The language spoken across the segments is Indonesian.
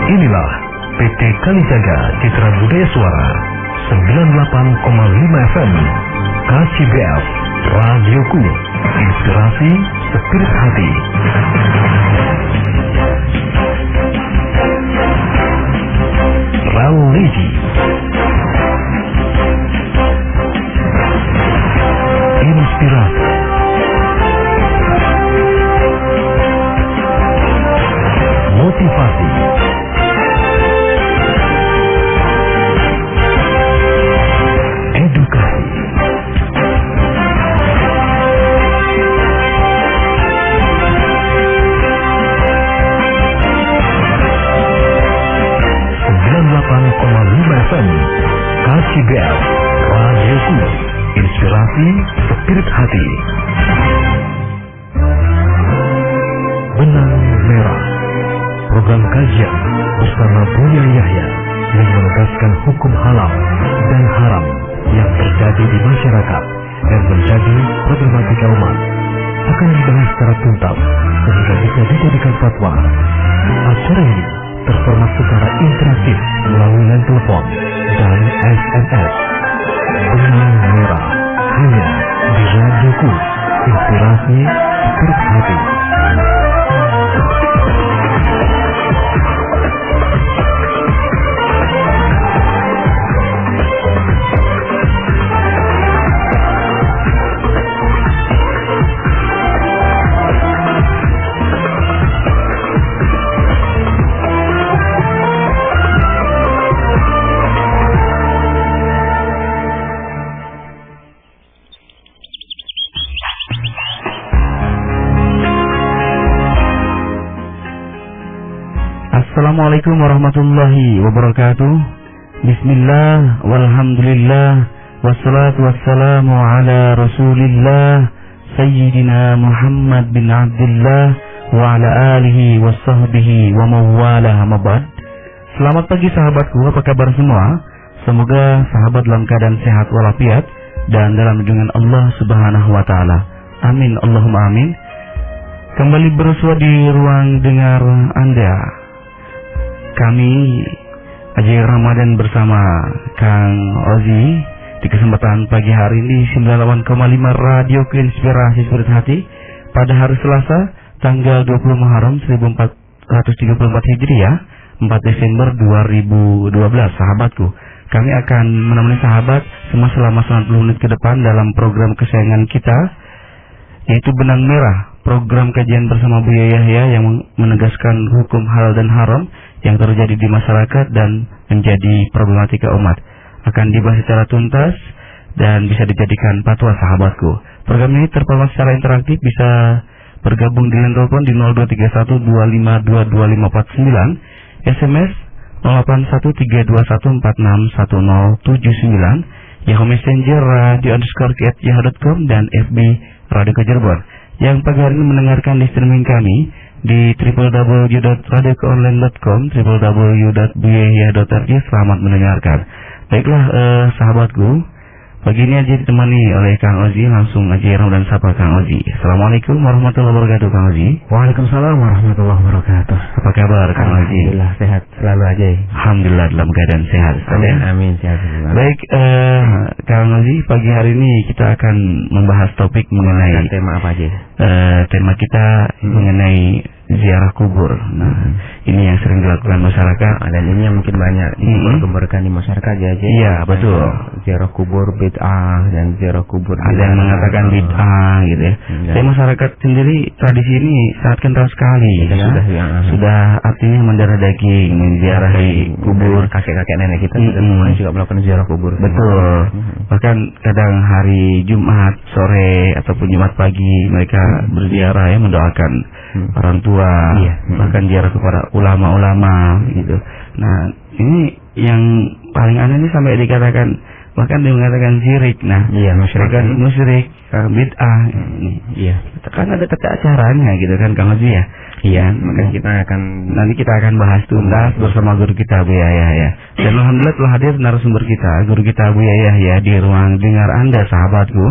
Inilah PT Kalijaga Citra Budaya Suara 98,5 FM KCBF Radioku, inspirasi spirit hati. Religi, inspirasi, motivasi, edukasi, FM KCBF Radioku, inspirasi spirit hati. Benang Merah, program kajian bersama Buya Yahya yang menegaskan hukum halal dan haram yang terjadi di masyarakat dan menjadi problematika umat akan dibahas secara tuntas sehingga bisa dijadikan fatwa. Acara ini terformat secara interaktif melalui line telepon dan SMS. Benang Merah hanya di Radioku, inspirasi spirit hati. Assalamualaikum warahmatullahi wabarakatuh. Bismillah, walhamdulillah, wassalatu wassalamu ala rasulillah Sayyidina Muhammad bin Abdullah wa ala alihi wa sahbihi wa mawalah mabad. Selamat pagi sahabatku, apa kabar semua? Semoga sahabat dalam keadaan sehat walafiat dan dalam lindungan Allah subhanahu wa ta'ala. Amin, Allahumma amin. Kembali bersua di ruang dengar Anda. Kami Haji Ramadan bersama Kang Ozi di kesempatan pagi hari ini 98,5 Radio Inspirasi Spirit Hati pada hari Selasa tanggal 20 Muharram 1434 Hijriah 4 Desember 2012. Sahabatku, kami akan menemani sahabat semua selama 90 menit ke depan dalam program kesayangan kita, yaitu Benang Merah, program kajian bersama Buya Yahya yang menegaskan hukum halal dan haram yang terjadi di masyarakat dan menjadi problematika umat. Akan dibahas secara tuntas dan bisa dijadikan fatwa sahabatku. Program ini terpampang secara interaktif, bisa bergabung di line telepon di 0231252249, SMS 081321461079, Yahoo Messenger radio_@yahoo.com dan FB Radio Kejerbon. Yang pagi hari ini mendengarkan di streaming kami di www.radiokeonline.com, www.buyaya.rg. Selamat mendengarkan. Baiklah sahabatku, pagi ini aja ditemani oleh Kang Ozi. Langsung aja Ramadan sapa Kang Ozi. Assalamualaikum warahmatullahi wabarakatuh Kang Ozi. Waalaikumsalam warahmatullahi wabarakatuh. Apa kabar Kang Ozi? Alhamdulillah sehat selalu aja. Alhamdulillah dalam keadaan sehat. Amin, amin, sehat selalu. Baik, Kang Ozi, pagi hari ini kita akan membahas topik mengenai tema apa aja? Tema kita mengenai ziarah kubur. Nah, ini yang sering dilakukan masyarakat dan ini yang mungkin banyak digembar-gemborkan di masyarakat aja. Iya, betul. Ziarah kubur bid'ah dan ziarah kubur ada yang mengatakan bid'ah gitu ya. Saya masyarakat sendiri tradisi ini sangat kental sekali ya. Sudah artinya mendarah daging, menziarahi kubur kakek-kakek nenek kita semuanya juga melakukan ziarah kubur. Betul. Bahkan kadang hari Jumat sore ataupun Jumat pagi mereka berziarah ya, mendoakan orang tua, bahkan ziarah kepada ulama-ulama gitu. Nah, ini yang paling aneh ini sampai dikatakan, bahkan dia mengatakan syirik. Nah, musyrik, bid'ah. Iya. Kan ada tata acaranya gitu kan Kang Ozi ya. Iya, Maka kita akan nanti kita akan bahas tuntas bersama guru kita Buya Yahya. Dan alhamdulillah telah hadir narasumber kita, guru kita Buya Yahya di ruang dengar Anda sahabatku.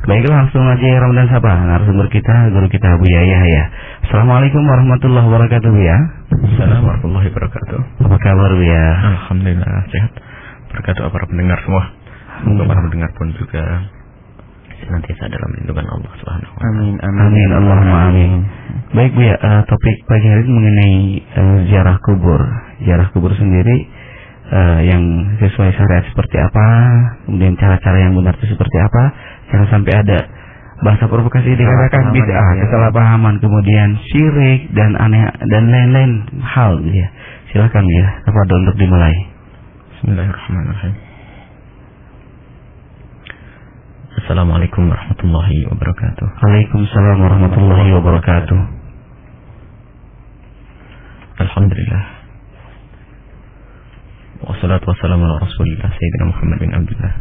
Baiklah, langsung aja Ramadan sapa narasumber kita, guru kita Buya Yahya. Assalamualaikum warahmatullahi wabarakatuh Buya. Assalamualaikum warahmatullahi wabarakatuh. Apa kabar Buya? Alhamdulillah sehat. Berkat doa para pendengar semua. Semoga para pendengar pun juga senantiasa dalam lindungan Allah Subhanahu wa taala. Amin Allahumma amin. Baik Buya, topik pagi hari ini mengenai ziarah kubur. Ziarah kubur sendiri yang sesuai syariat seperti apa, kemudian cara-cara yang benar itu seperti apa, jangan sampai ada bahasa provokasi dikatakan bid'ah, kesalahpahaman, kemudian syirik dan aneh dan lain-lain hal ya. Silakan ya, kepada untuk dimulai. Bismillahirrahmanirrahim. Assalamualaikum warahmatullahi wabarakatuh. Waalaikumsalam warahmatullahi wabarakatuh. Alhamdulillah. Wassalatu wassalamu ala Rasulillah Sayyidina Muhammad bin Abdullah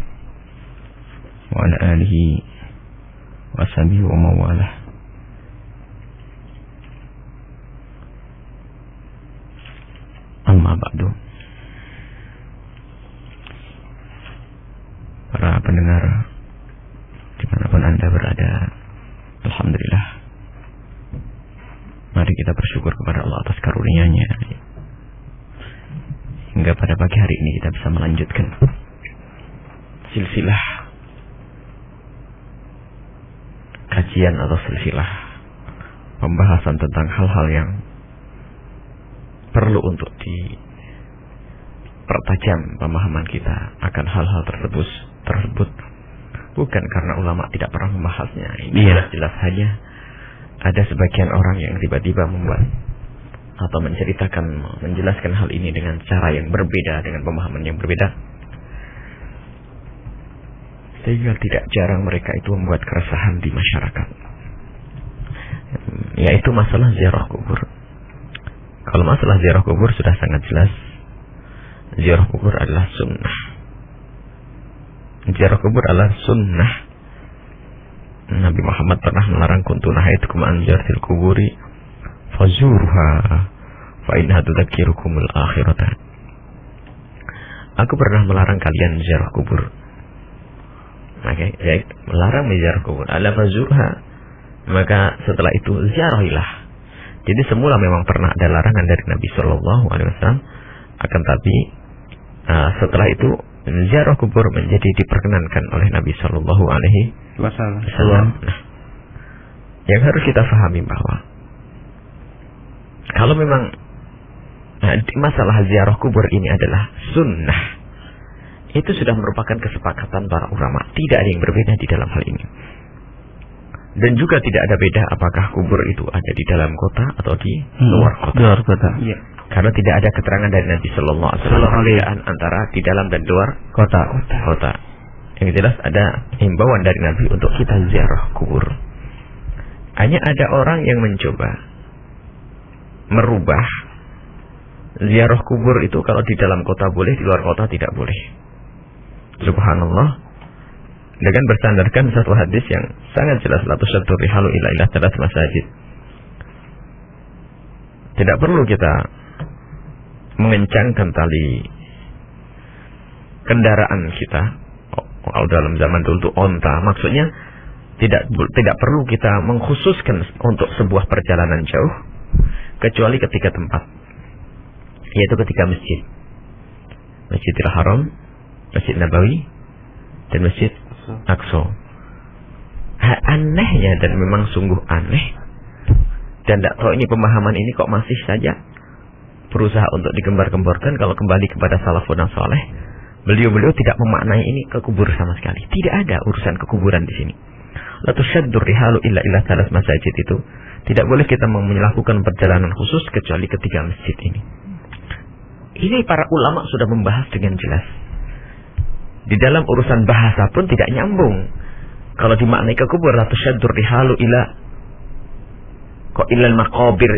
wa ala alihi wa sahbihi wa mawalah. Amma ba'du. Para pendengar dimanapun Anda berada, alhamdulillah, mari kita bersyukur kepada Allah atas karunia-Nya hingga pada pagi hari ini kita bisa melanjutkan silsilah kajian atau silsilah pembahasan tentang hal-hal yang perlu untuk dipertajam pemahaman kita akan hal-hal tersebut bukan karena ulama tidak pernah membahasnya. Ini jelas hanya ada sebagian orang yang tiba-tiba membuat atau menjelaskan hal ini dengan cara yang berbeda, dengan pemahaman yang berbeda, sehingga tidak jarang mereka itu membuat keresahan di masyarakat, yaitu masalah ziarah kubur. Kalau masalah ziarah kubur sudah sangat jelas, ziarah kubur adalah sunnah. Ziarah kubur adalah sunnah. Nabi Muhammad pernah melarang, kuntu nahaitukum an ziyaratil kuburi fazurha fa innaha tudzakirukumul akhirata. Aku pernah melarang kalian ziarah kubur. Maka melarang ziarah kubur ala fazurha, maka setelah itu ziarahilah. Jadi semula memang pernah ada larangan dari Nabi sallallahu alaihi wasallam, akan tapi setelah itu ziarah kubur menjadi diperkenankan oleh Nabi sallallahu alaihi wasallam. Nah, yang harus kita pahami bahwa kalau memang masalah ziarah kubur ini adalah sunnah, itu sudah merupakan kesepakatan para ulama. Tidak ada yang berbeda di dalam hal ini. Dan juga tidak ada beda apakah kubur itu ada di dalam kota atau di luar kota. Luar kota. Iya. Karena tidak ada keterangan dari Nabi sallallahu alaihi wasallam antara di dalam dan luar kota. Yang jelas ada himbauan dari Nabi untuk kita ziarah kubur. Hanya ada orang yang mencoba merubah ziarah kubur itu kalau di dalam kota boleh, di luar kota tidak boleh. Subhanallah. Dengan bersandarkan satu hadis yang sangat jelas, la tusaddu rihalu ila thalath masajid. Tidak perlu kita mengencangkan tali kendaraan kita. Kalau dalam zaman dulu itu onta, maksudnya tidak perlu kita mengkhususkan untuk sebuah perjalanan jauh kecuali ketika tempat, yaitu ketika Masjidil Haram, Masjid Nabawi, dan Masjid Aqsa. Anehnya, dan memang sungguh aneh, dan tidak tahu ini pemahaman ini kok masih saja berusaha untuk digembar-gemborkan. Kalau kembali kepada salafun saleh, beliau tidak memaknai ini ke kubur sama sekali. Tidak ada urusan kekuburan di sini. La tusaddur rihalu illa thalath masajid itu tidak boleh kita melakukan perjalanan khusus kecuali ketiga masjid ini. Ini para ulama sudah membahas dengan jelas. Di dalam urusan bahasa pun tidak nyambung. Kalau dimaknai ke kubur, la tusaddur rihalu ilal maqabir.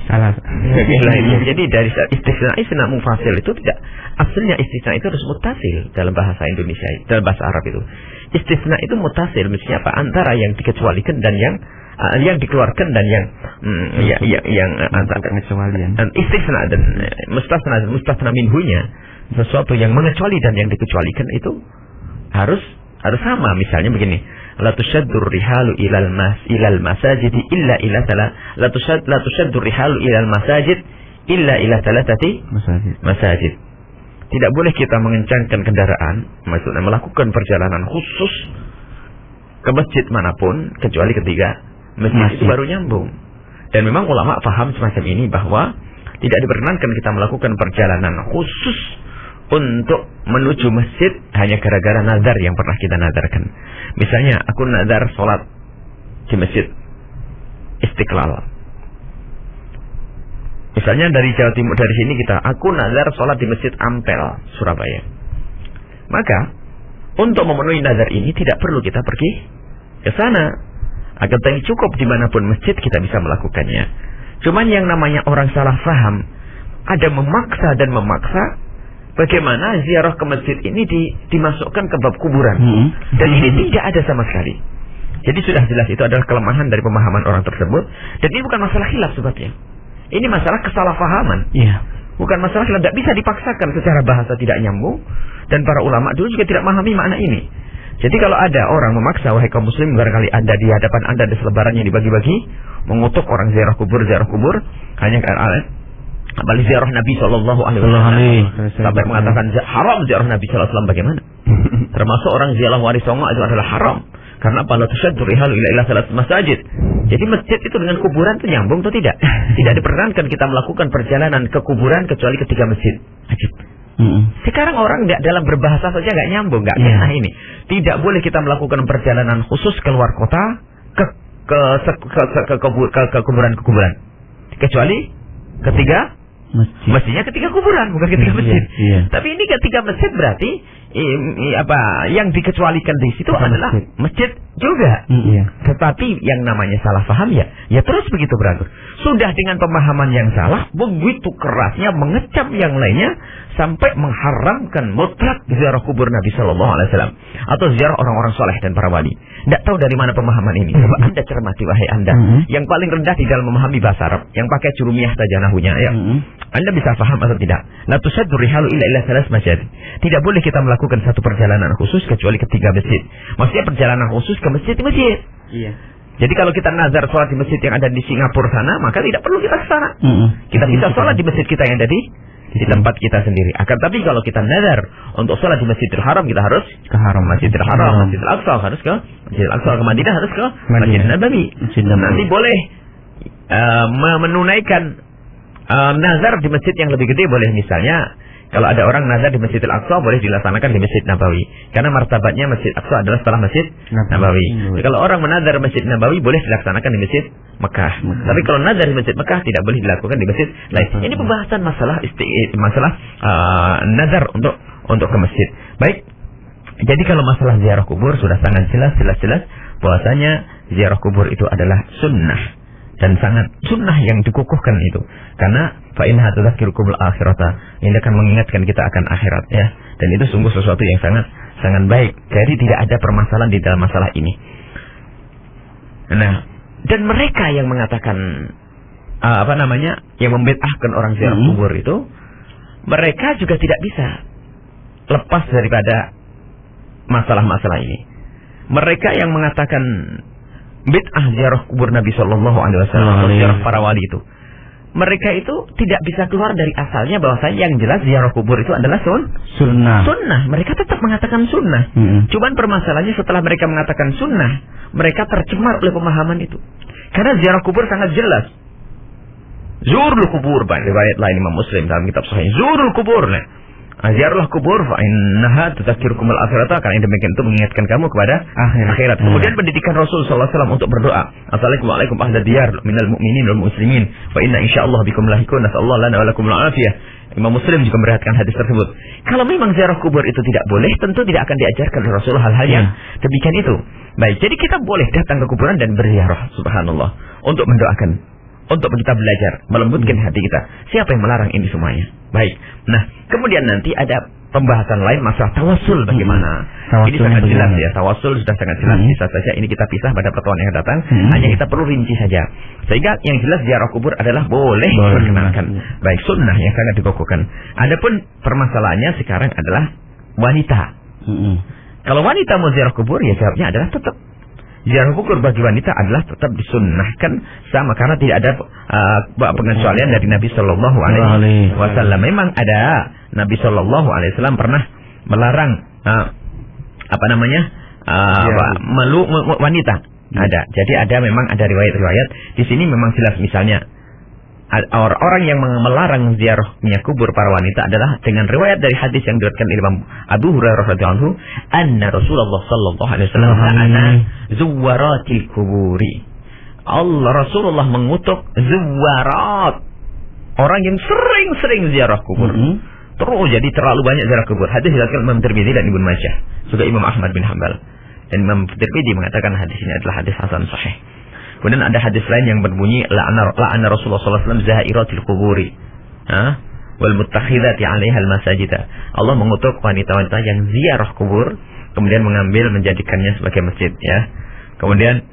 Salah. Jadi dari istisna mufasil itu tidak, aslinya istisna itu harus mutasil dalam bahasa Indonesia, dalam bahasa Arab itu. Istisna itu mutasil, mestinya apa? Antara yang dikecualikan dan yang dikeluarkan dan yang yang pengecualian. istisna dan mustasna minhunya, sesuatu yang mengecuali dan yang dikecualikan itu harus sama. Misalnya begini, la tushaddur rihalu ilal masajid illa ila la tushaddur rihalu ilal masajid illa ila thalathati masajid. Tidak boleh kita mengencangkan kendaraan, maksudnya melakukan perjalanan khusus ke masjid manapun kecuali ketiga masjid. Itu baru nyambung. Dan memang ulama paham semacam ini, bahwa tidak diperkenankan kita melakukan perjalanan khusus untuk menuju masjid hanya gara-gara nazar yang pernah kita nazarkan. Misalnya aku nazar sholat di masjid Istiqlal. Misalnya dari Jawa Timur, dari sini aku nazar sholat di masjid Ampel, Surabaya. Maka untuk memenuhi nazar ini tidak perlu kita pergi ke sana. Akan tetapi cukup dimanapun masjid kita bisa melakukannya. Cuman yang namanya orang salah faham, ada memaksa dan memaksa. Bagaimana ziarah ke masjid ini dimasukkan ke bab kuburan. Dan ini tidak ada sama sekali. Jadi sudah jelas itu adalah kelemahan dari pemahaman orang tersebut. Dan ini bukan masalah khilaf sebabnya. Ini masalah kesalahpahaman. Bukan masalah khilaf, tidak bisa dipaksakan secara bahasa tidak nyambung. Dan para ulama dulu juga tidak memahami makna ini. Jadi kalau ada orang memaksa, wahai kaum muslim, barangkali Anda di hadapan Anda ada selebaran yang dibagi-bagi, mengutuk orang ziarah kubur, hanya karena apalagi ziarah Nabi Shallallahu Alaihi Wasallam, sampai mengatakan haram ziarah Nabi Sallallahu Alaihi Wasallam. Bagaimana? Termasuk orang ziarah waris songo itu adalah haram. Karena apa? La tushaddu rihalu ila salat masajid. Jadi masjid itu dengan kuburan itu nyambung atau tidak? Tidak diperkenankan kita melakukan perjalanan ke kuburan kecuali ketiga masjid. Sekarang orang dalam berbahasa saja nggak nyambung, nggak kena ini. Tidak boleh kita melakukan perjalanan khusus keluar kota ke kuburan, kecuali ketiga masjidnya ketiga kuburan, bukan ketiga masjid. Tapi ini ketiga masjid berarti yang dikecualikan di situ adalah masjid juga. Tetapi yang namanya salah paham ya terus begitu beratur. Sudah dengan pemahaman yang salah, begitu kerasnya mengecam yang lainnya sampai mengharamkan mutlak ziarah kubur Nabi Sallallahu Alaihi Wasallam atau ziarah orang-orang soleh dan para wali. Tidak tahu dari mana pemahaman ini. Coba Anda cermati, wahai Anda yang paling rendah di dalam memahami bahasa Arab, yang pakai jurumiyah saja nahunya, ya. Anda bisa paham atau tidak? La tushaddu rihalu illa salas masjid. Tidak boleh kita melakukan satu perjalanan khusus kecuali ketiga masjid. Maksudnya perjalanan khusus ke masjid. Jadi kalau kita nazar sholat di masjid yang ada di Singapura sana, maka tidak perlu kita ke sana. Kita bisa sholat di masjid kita yang ada di tempat kita sendiri. Akan tapi kalau kita nazar untuk sholat di Masjidil Haram, kita harus ke Masjidil Haram, Masjidil Aqsa harus ke Masjidil Aqsa, ke Madinah harus ke Masjid Nabawi. Nanti boleh menunaikan nazar di masjid yang lebih gede, boleh. Misalnya kalau ada orang nazar di Masjidil Aqsa, boleh dilaksanakan di Masjid Nabawi. Karena martabatnya Masjid Aqsa adalah setelah Masjid Nabawi. Jadi, kalau orang menazar Masjid Nabawi, boleh dilaksanakan di Masjid Mekah. Tapi kalau nazar di Masjid Mekah, tidak boleh dilakukan di masjid lain. Ini pembahasan masalah nazar untuk ke masjid. Baik. Jadi kalau masalah ziarah kubur sudah sangat jelas bahwasanya ziarah kubur itu adalah sunnah. Dan sangat sunnah yang dikukuhkan itu. Karena fa'innaha tudzakirukumul akhirata. Ini akan mengingatkan kita akan akhirat, ya. Dan itu sungguh sesuatu yang sangat baik. Jadi tidak ada permasalahan di dalam masalah ini. Nah, dan mereka yang mengatakan yang membid'ahkan orang ziarah kubur itu, mereka juga tidak bisa lepas daripada masalah-masalah ini. Mereka yang mengatakan bid'ah ziarah kubur Nabi Sallallahu Alaihi Wasallam atau ziarah para wali itu, mereka itu tidak bisa keluar dari asalnya bahwasanya yang jelas ziarah kubur itu adalah sunnah. Mereka tetap mengatakan sunnah. Cuman permasalahannya setelah mereka mengatakan sunnah, mereka tercemar oleh pemahaman itu. Karena ziarah kubur sangat jelas. Zurul kubur, riwayat lain Imam Muslim dalam kitab Sahih. Zurul kubur, ziarahlah kubur, fa innaha tudzakirukumul akhirata, karena demikian itu mengingatkan kamu kepada akhirat. Kemudian pendidikan Rasul sallallahu alaihi wasallam untuk berdoa. Assalamualaikum ahla diyar minal mu'minin wal muslimin wa inna insyaallah bikum lahiqun, nasallallahu lana wa lakum al-afiyah. Imam Muslim juga meriwayatkan hadis tersebut. Kalau memang ziarah kubur itu tidak boleh, tentu tidak akan diajarkan oleh Rasulullah hal-hal yang demikian itu. Baik, jadi kita boleh datang ke kuburan dan berziarah, subhanallah, untuk mendoakan, untuk kita belajar, melembutkan hati kita. Siapa yang melarang ini semuanya? Baik. Nah, kemudian nanti ada pembahasan lain masalah tawasul bagaimana. Ini sangat jelas ya, tawasul sudah sangat jelas. Bisa saja ini kita pisah pada pertemuan yang datang. Hanya kita perlu rinci saja. Sehingga yang jelas ziarah kubur adalah boleh diperkenankan. Baik, sunnah yang sangat dikokohkan. Adapun permasalahannya sekarang adalah wanita. Kalau wanita mau ziarah kubur, ya jawabnya adalah tetap ziarah kubur bagi wanita adalah tetap disunnahkan sama, karena tidak ada pengecualian dari Nabi Shallallahu Alaihi Wasallam. Memang ada Nabi Shallallahu Alaihi Wasallam pernah melarang wanita. Ada. Jadi memang ada riwayat-riwayat. Di sini memang jelas, misalnya orang yang melarang ziarahnya kubur para wanita adalah dengan riwayat dari hadis yang diriwayatkan Imam Abu Hurairah radhiyallahu anhu, anna Rasulullah sallallahu alaihi wasallam la'ana zuwaratil kuburi. Rasulullah mengutuk zuwarat, orang yang sering-sering ziarah kubur. Terus jadi terlalu banyak ziarah kubur. Hadis diriwayatkan Imam Tirmidzi dan Ibnu Majah, juga Imam Ahmad bin Hanbal. Dan Imam Tirmidzi mengatakan hadis ini adalah hadis hasan sahih. Kemudian ada hadis lain yang berbunyi la'ana Rasulullah sallallahu alaihi wasallam zairatil quburi wal muttakhidati 'alaiha al masajid. Allah mengutuk wanita-wanita yang ziarah kubur kemudian menjadikannya sebagai masjid, ya. Kemudian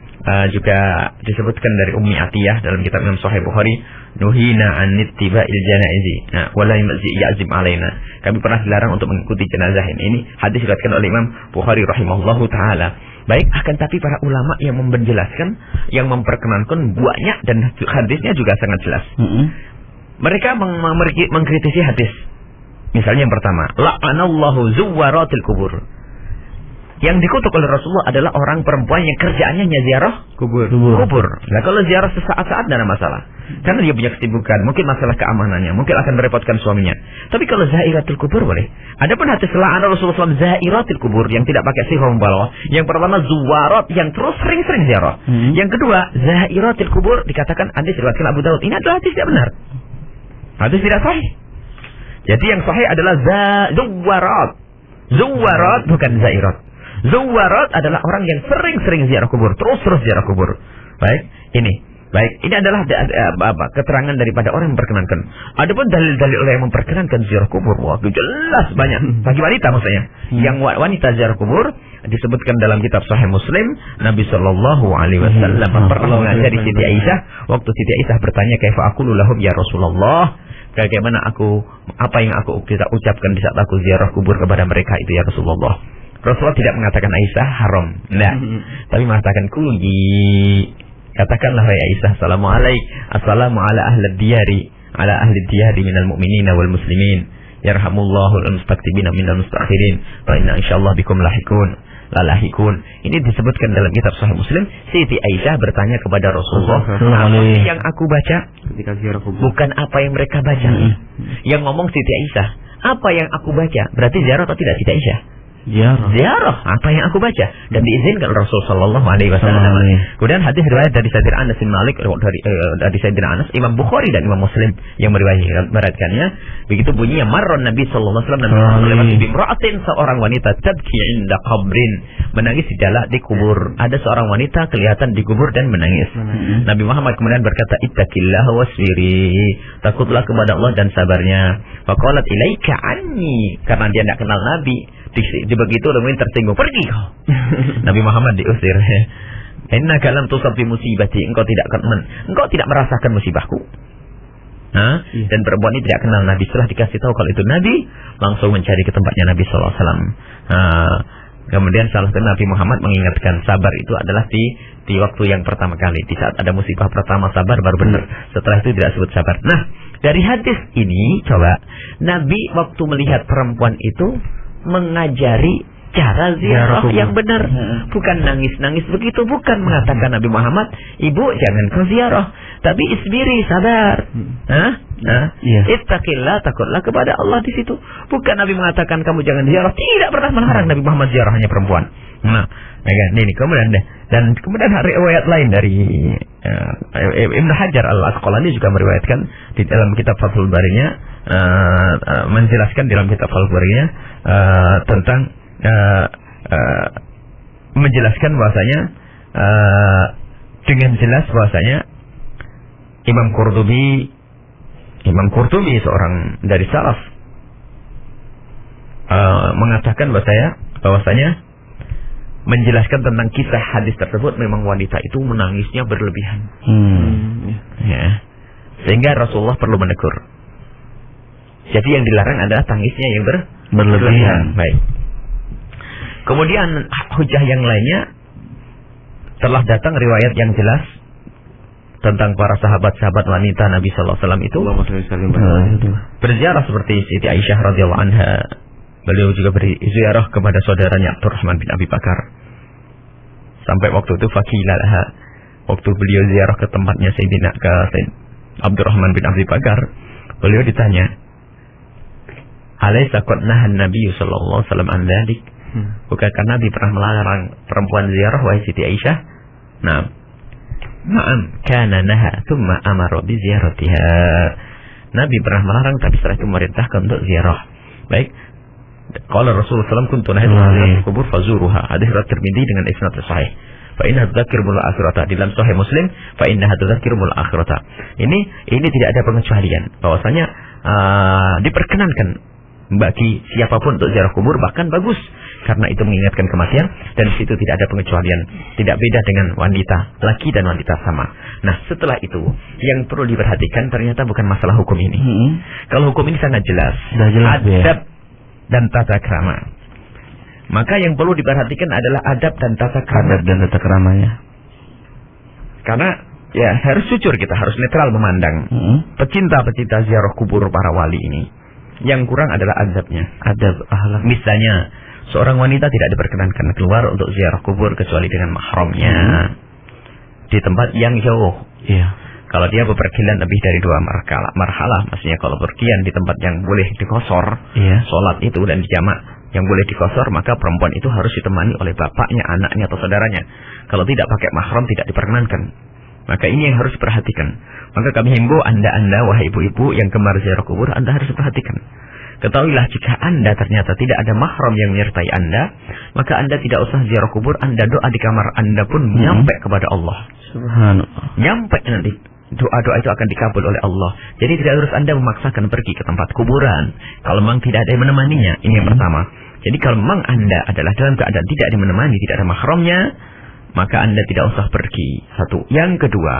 juga disebutkan dari Ummi Atiyah dalam kitab Imam Sahih Bukhari, nuhina an ittiba'il janaizi wala ya'zim alaina. Kami pernah dilarang untuk mengikuti jenazah ini. Ini hadis diriwayatkan oleh Imam Bukhari rahimahullahu taala. Baik, akan tapi para ulama yang menjelaskan, yang memperkenankan banyak, dan hadisnya juga sangat jelas. Mereka mengkritisi hadis. Misalnya yang pertama, la'anallahu zuwaratil kubur. Yang dikutuk oleh Rasulullah adalah orang perempuan yang kerjaannya ziarah kubur. Nah, kalau ziarah sesaat-saat tidak ada masalah, karena dia punya kesibukan, mungkin masalah keamanannya, mungkin akan merepotkan suaminya. Tapi kalau zairatul kubur boleh. Adapun hadis la'ana Rasulullah SAW zairatul kubur yang tidak pakai sifat membawa. Yang pertama zuwarat yang terus sering-sering ziarah. Yang kedua zairatul kubur dikatakan hadis riwayat Abu Daud. Ini adalah hadis tidak benar. Hadis tidak sahih. Jadi yang sahih adalah zuwarat. Zuwarat bukan zairat. Zuwarat adalah orang yang sering-sering ziarah kubur, terus ziarah kubur. Baik, ini adalah keterangan daripada orang yang memperkenankan. Adapun dalil-dalil yang memperkenankan ziarah kubur, wah, jelas banyak. Bagi wanita maksudnya, yang wanita ziarah kubur disebutkan dalam kitab Sahih Muslim, Nabi Shallallahu Alaihi Wasallam pernah mengajari Siti Aisyah. Waktu Siti Aisyah bertanya, kaifa aqulu lahum ya Rasulullah, bagaimana apa yang kita ucapkan di saat aku ziarah kubur kepada mereka itu ya Rasulullah. Rasulullah tidak mengatakan Aisyah haram, tidak. Tapi mengatakan kuli. Katakanlah wahai Aisyah, assalamu ala ahli diyari minal mu'minina wal muslimin, yarhamullahu al-mustaqdimina minal mustakhirin, wa inna insyaallah bikum lahikun. Ini disebutkan dalam kitab Sahih Muslim. Siti Aisyah bertanya kepada Rasulullah, apa yang aku baca? Bukan apa yang mereka baca. Yang ngomong Siti Aisyah, apa yang aku baca? Berarti ziarah atau tidak Siti Aisyah? Ziarah apa yang aku baca, dan diizinkan Rasulullah Sallallahu Alaihi Wasallam. Kemudian hadis riwayat dari Sayyidina Anas bin Malik, dari Sayyidina Anas, Imam Bukhari dan Imam Muslim yang meriwayatkannya. Begitu bunyinya, marron Nabi Sallallahu Alaihi Wasallam lewat bimra'atin, seorang wanita tabki inda qabrin, menangis di kubur. Ada seorang wanita kelihatan di kubur dan menangis. Nabi Muhammad kemudian berkata, ittaqillah wasbiri, takutlah kepada Allah dan sabarnya. Faqalat ilaika anni, karena dia tidak kenal Nabi. Begitu kemudian tersinggung, pergi kau. Nabi Muhammad diusir. Innaka lam tusab bi musibati, engkau tidak merasakan musibahku. Dan perempuan ini tidak kenal Nabi. Setelah dikasih tahu kalau itu Nabi, langsung mencari ke tempatnya Nabi sallallahu alaihi wasallam. Kemudian salah satu Nabi Muhammad mengingatkan, sabar itu adalah di waktu yang pertama kali, di saat ada musibah pertama sabar baru benar. Setelah itu tidak sebut sabar. Nah, dari hadis ini coba Nabi waktu melihat perempuan itu mengajari cara ziarah yang benar, bukan nangis-nangis begitu, bukan mengatakan Nabi Muhammad, ibu jangan kau ziarah, tapi isbiri, sabar. Ittaqillah, takutlah kepada Allah di situ. Bukan Nabi mengatakan kamu jangan ziarah, tidak pernah melarang Nabi Muhammad ziarahnya perempuan. Ini kemudian kemudian riwayat lain dari Ibnu Hajar Al-Asqalani juga meriwayatkan di dalam kitab Fathul Barinya, menjelaskan dalam kitab Fathul Barinya tentang menjelaskan bahwasanya dengan jelas bahwasanya Imam Qurtubi seorang dari salaf, mengatakan bahwasanya menjelaskan tentang kisah hadis tersebut, memang wanita itu menangisnya berlebihan. Ya. Sehingga Rasulullah perlu menegur. Jadi yang dilarang adalah tangisnya yang berlebihan. Baik. Kemudian hujah yang lainnya, telah datang riwayat yang jelas tentang para sahabat-sahabat wanita Nabi sallallahu alaihi wasallam itu berziarah seperti Siti Aisyah radhiyallahu anha. Beliau juga berziarah kepada saudaranya Abdurrahman bin Abi Bakar. Sampai waktu itu fakilaha, waktu beliau ziarah ke tempatnya Sayyidina Abdurrahman bin Abi Bakar, beliau ditanya, "Alaysa qad nahan Nabi sallallahu alaihi wasallam an dzalik?" Bukankah Nabi pernah melarang perempuan ziarah wahai Siti Aisyah? Na'am, kana naha thumma amara bi ziyaratiha. Nabi pernah melarang, tapi setelah itu memerintahkan untuk ziarah. Baik. Qala Rasulullah SAW, kuntu nahaitu an kubur fazuruha. Hadis riwayat Tirmidzi dengan isnad sahih. Fa inna tadzakkirul akhirata, di dalam sahih Muslim, fa inna tadzakkirul akhirata. Ini tidak ada pengecualian bahwasanya diperkenankan bagi siapapun untuk ziarah kubur, bahkan bagus karena itu mengingatkan kematian, dan situ tidak ada pengecualian, tidak beda dengan wanita, laki dan wanita sama. Nah, setelah itu yang perlu diperhatikan ternyata bukan masalah hukum ini. Kalau hukum ini sangat jelas, adab dan tata krama. Maka yang perlu diperhatikan adalah adab dan tata krama. Adab dan tata kramanya. Karena ya harus jujur, kita harus netral memandang pecinta-pecinta ziarah kubur para wali ini. Yang kurang adalah adabnya, adab akhlak. Misalnya seorang wanita tidak diperkenankan keluar untuk ziarah kubur kecuali dengan mahramnya di tempat yang jauh. Iya. Kalau dia bepergian lebih dari 2 marhalah, maksudnya kalau pergian di tempat yang boleh dikosor, sholat itu dan dijamak yang boleh dikosor, maka perempuan itu harus ditemani oleh bapaknya, anaknya atau saudaranya. Kalau tidak pakai mahram tidak diperkenankan. Maka ini yang harus diperhatikan. Maka kami himbau anda wahai ibu-ibu yang gemar ziarah kubur, anda harus perhatikan. Ketahuilah jika anda ternyata tidak ada mahram yang menyertai anda, maka anda tidak usah ziarah kubur, anda doa di kamar anda pun nyampe kepada Allah. Subhanallah. Nyampe nanti. Doa-doa itu akan dikabul oleh Allah. Jadi tidak harus anda memaksakan pergi ke tempat kuburan kalau memang tidak ada yang menemaninya. Ini yang pertama. Jadi kalau memang anda adalah dalam keadaan tidak dimenemani, tidak ada mahramnya, maka anda tidak usah pergi. Satu. Yang kedua,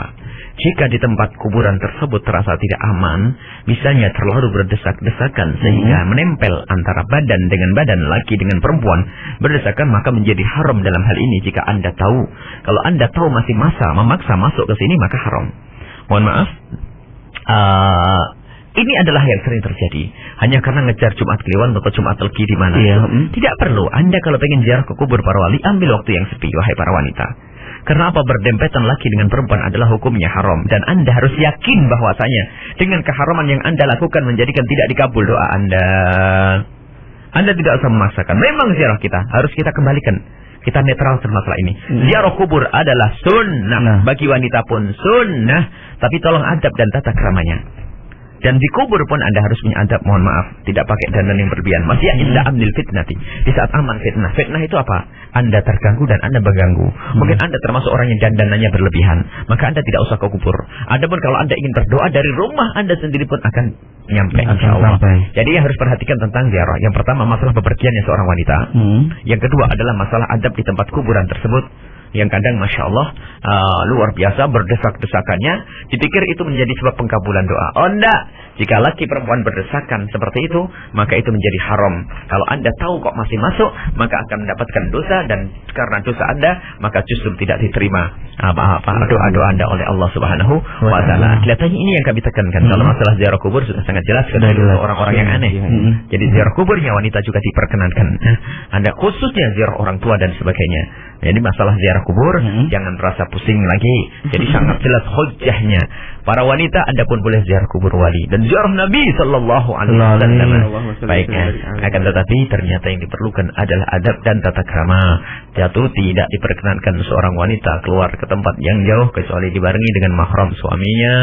jika di tempat kuburan tersebut terasa tidak aman, misalnya terlalu berdesak-desakan sehingga menempel antara badan dengan badan, laki dengan perempuan berdesakan, maka menjadi haram dalam hal ini jika anda tahu. Kalau anda tahu masih memaksa masuk ke sini, maka haram. Mohon maaf, ini adalah yang sering terjadi. Hanya karena ngejar Jumat Kliwon atau Jumat Legi di mana. Tidak perlu. Anda kalau pengen ziarah ke kubur para wali, ambil waktu yang sepi, wahai para wanita. Karena apa? Berdempetan laki dengan perempuan adalah hukumnya haram. Dan anda harus yakin bahwasanya dengan keharaman yang anda lakukan menjadikan tidak dikabul doa anda. Anda tidak usah memaksakan. Memang ziarah kita harus kita kembalikan. Kita netralkan masalah ini. Ziarah kubur adalah sunnah. Bagi wanita pun sunnah. Tapi tolong adab dan tata keramanya. Dan di kubur pun anda harus punya adab, mohon maaf. Tidak pakai dandan yang berlebihan. Masih indah amnil fitnati. Di saat aman fitnah. Fitnah itu apa? Anda terganggu dan anda mengganggu. Mungkin anda termasuk orang yang dandanannya berlebihan. Maka anda tidak usah ke kubur. Adapun kalau anda ingin berdoa dari rumah anda sendiri pun akan nyampe, insya Allah. Jadi yang harus perhatikan tentang ziarah. Yang pertama masalah bepergiannya seorang wanita. Yang kedua adalah masalah adab di tempat kuburan tersebut. Yang kadang Masya Allah luar biasa berdesak-desakannya, dipikir itu menjadi sebab pengkabulan doa. Oh enggak, jika laki perempuan berdesakan seperti itu, maka itu menjadi haram. Kalau anda tahu kok masih masuk, maka akan mendapatkan dosa, dan karena dosa anda, maka justru tidak diterima doa-doa anda oleh Allah Subhanahu wa Ta'ala. Kelihatannya ini yang kami tekankan. Kalau masalah ziarah kubur sudah sangat jelas kepada orang-orang yang aneh. Jadi ziarah kuburnya wanita juga diperkenankan. Anda khususnya ziarah orang tua dan sebagainya. Jadi masalah ziarah kubur jangan merasa pusing lagi. Jadi sangat jelas hujjahnya. Para wanita anda pun boleh ziarah kubur wali dan ziarah Nabi sallallahu alaihi wasallam. Baiknya, akan tetapi ternyata yang diperlukan adalah adab dan tata krama. Jatuh tidak diperkenankan seorang wanita keluar ke tempat yang jauh kecuali dibarengi dengan mahram suaminya.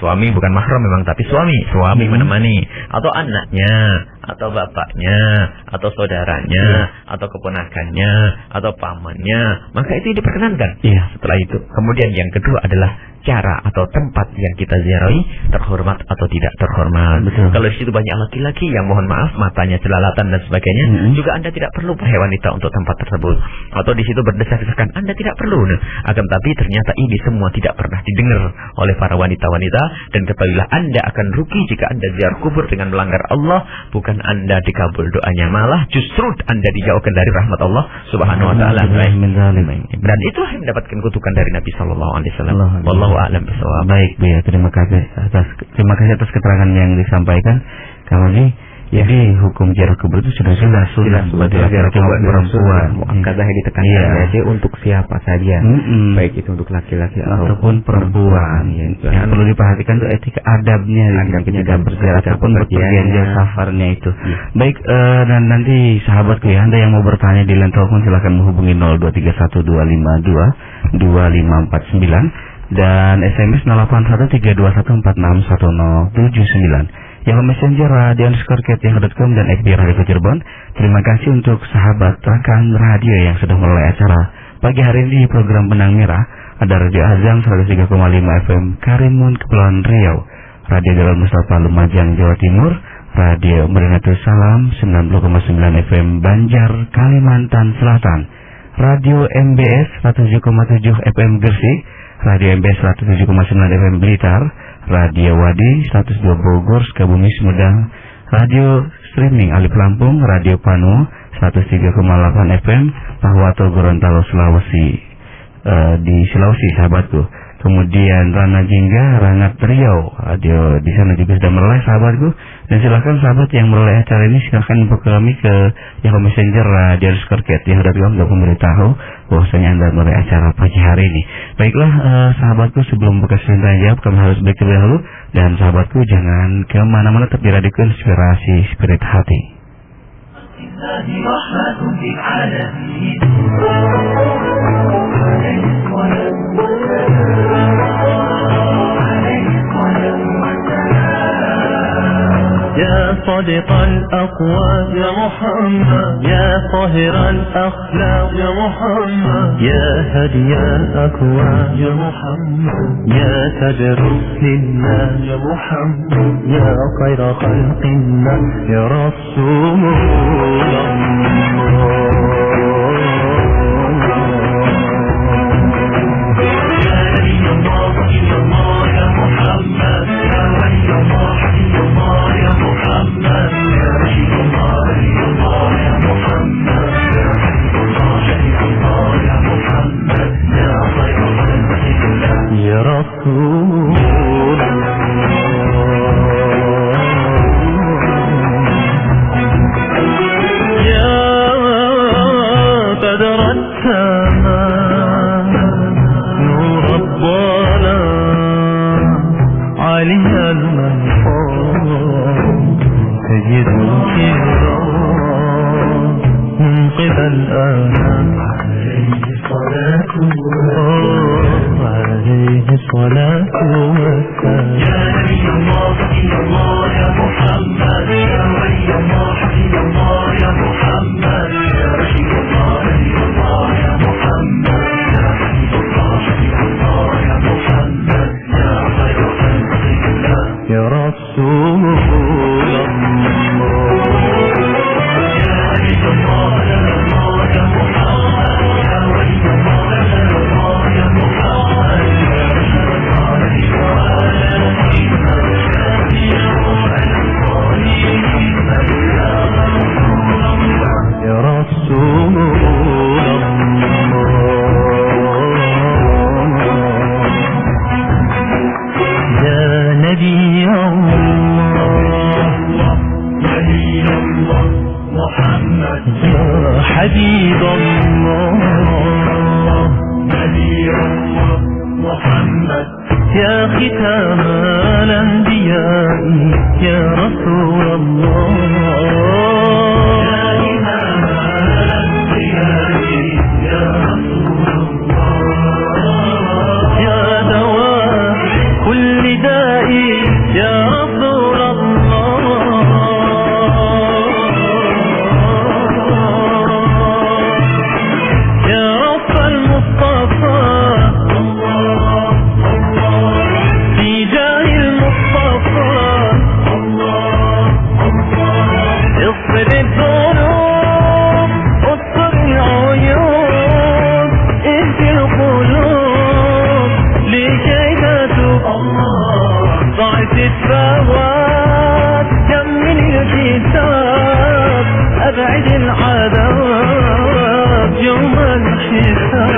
Suami bukan mahram memang, tapi suami menemani, atau anaknya, atau bapaknya, atau saudaranya, atau keponakannya, atau pamannya, maka itu diperkenankan. Setelah itu, kemudian yang kedua adalah cara atau tempat yang kita ziarahi terhormat atau tidak terhormat. Kalau di situ banyak laki-laki yang mohon maaf matanya jelalatan dan sebagainya, juga Anda tidak perlu wahai wanita untuk tempat tersebut. Atau di situ berdesak-desakan, Anda tidak perlu. Akan tapi ternyata ini semua tidak pernah didengar oleh para wanita-wanita, dan ketahuilah Anda akan rugi jika Anda ziarah kubur dengan melanggar Allah. Bukan Anda dikabul doanya, malah justru Anda dijauhkan dari rahmat Allah Subhanahu wa taala. Dan itulah yang mendapatkan kutukan dari Nabi sallallahu alaihi wasallam. Wallahu a'lam bishawab. Baik Bu ya, terima kasih atas keterangan yang disampaikan. Kami jadi hukum ziarah kubur itu sudah bagi laki-laki maupun perempuan. Muakkadah yang ditekankan jadi untuk siapa saja, baik itu untuk laki-laki ataupun perempuan. Yang perlu diperhatikan itu etika adabnya ketika berziarah ataupun berpergian safarnya itu. Baik, dan nanti sahabatku ya, Anda yang mau bertanya di line telepon silakan menghubungi 0231252449 dan SMS 081321461079. Yang Messenger radio_ket.com dan FB Radio Cirebon. Terima kasih untuk sahabat rekan radio yang sudah mulai acara pagi hari ini di program Benang Merah. Ada Radio Azam 103,5 FM Karimun Kepulauan Riau, Radio Jalal Mustafa Lumajang Jawa Timur, Radio Madinatul Salam 90,9 FM Banjar Kalimantan Selatan, Radio MBS 107,7 FM Gresik, Radio MBS 107,9 FM Blitar, Radio Wadi 102 Bogor Sukabumi Sumedang, Radio Streaming Alif Lampung, Radio Panu 103,8 FM Pahuato Gorontalo Sulawesi, di Sulawesi sahabatku. Kemudian Rana Jingga Rangat Riau, radio di sana juga sudah mulai sahabatku. Dan silakan sahabat yang mulai acara ini silakan info kami ke Yahoo Messenger radio_ket.com untuk memberitahu bahwasanya Anda mulai acara pagi hari ini. Baiklah sahabatku, sebelum buka sesi tanya jawab kami harus break terlebih dahulu, dan sahabatku jangan kemana-mana, tetap di Radio Inspirasi Spirit Hati. يا صادق الأقوال يا محمد، يا طاهر الأخلاق يا محمد، يا هدي الأكوان يا محمد، يا تاج لله يا محمد، يا خير خلق الله يا رسول الله. يا رسول يا بدر التمام نور الظلام علي المنصور سيد الكرام منقذ الآن عليه الصلاة والسلام. يا نبي الله حي الله يا محمد، يا ولي الله حي الله يا محمد، يا رشيد الله حي الله يا محمد، يا حبيب الله حي الله يا محمد، يا خير خلق الله يا رسول الله. يا حبيب الله يا الله يا محمد، يا ولي الله يا الله يا محمد، يا رشيد الله حي الله يا محمد، يا نبي الله يا رسول الله. يا نبي الله ولي الله محمد، يا حبيب الله نبي الله محمد، يا ختام الأنبياء يا رسول الله. يا إمام الأنبياء يا رسول الله، يا دواء كل داء يا رسول الله. ضاعت الثواب جمل الكتاب أبعد العذاب يوم الحساب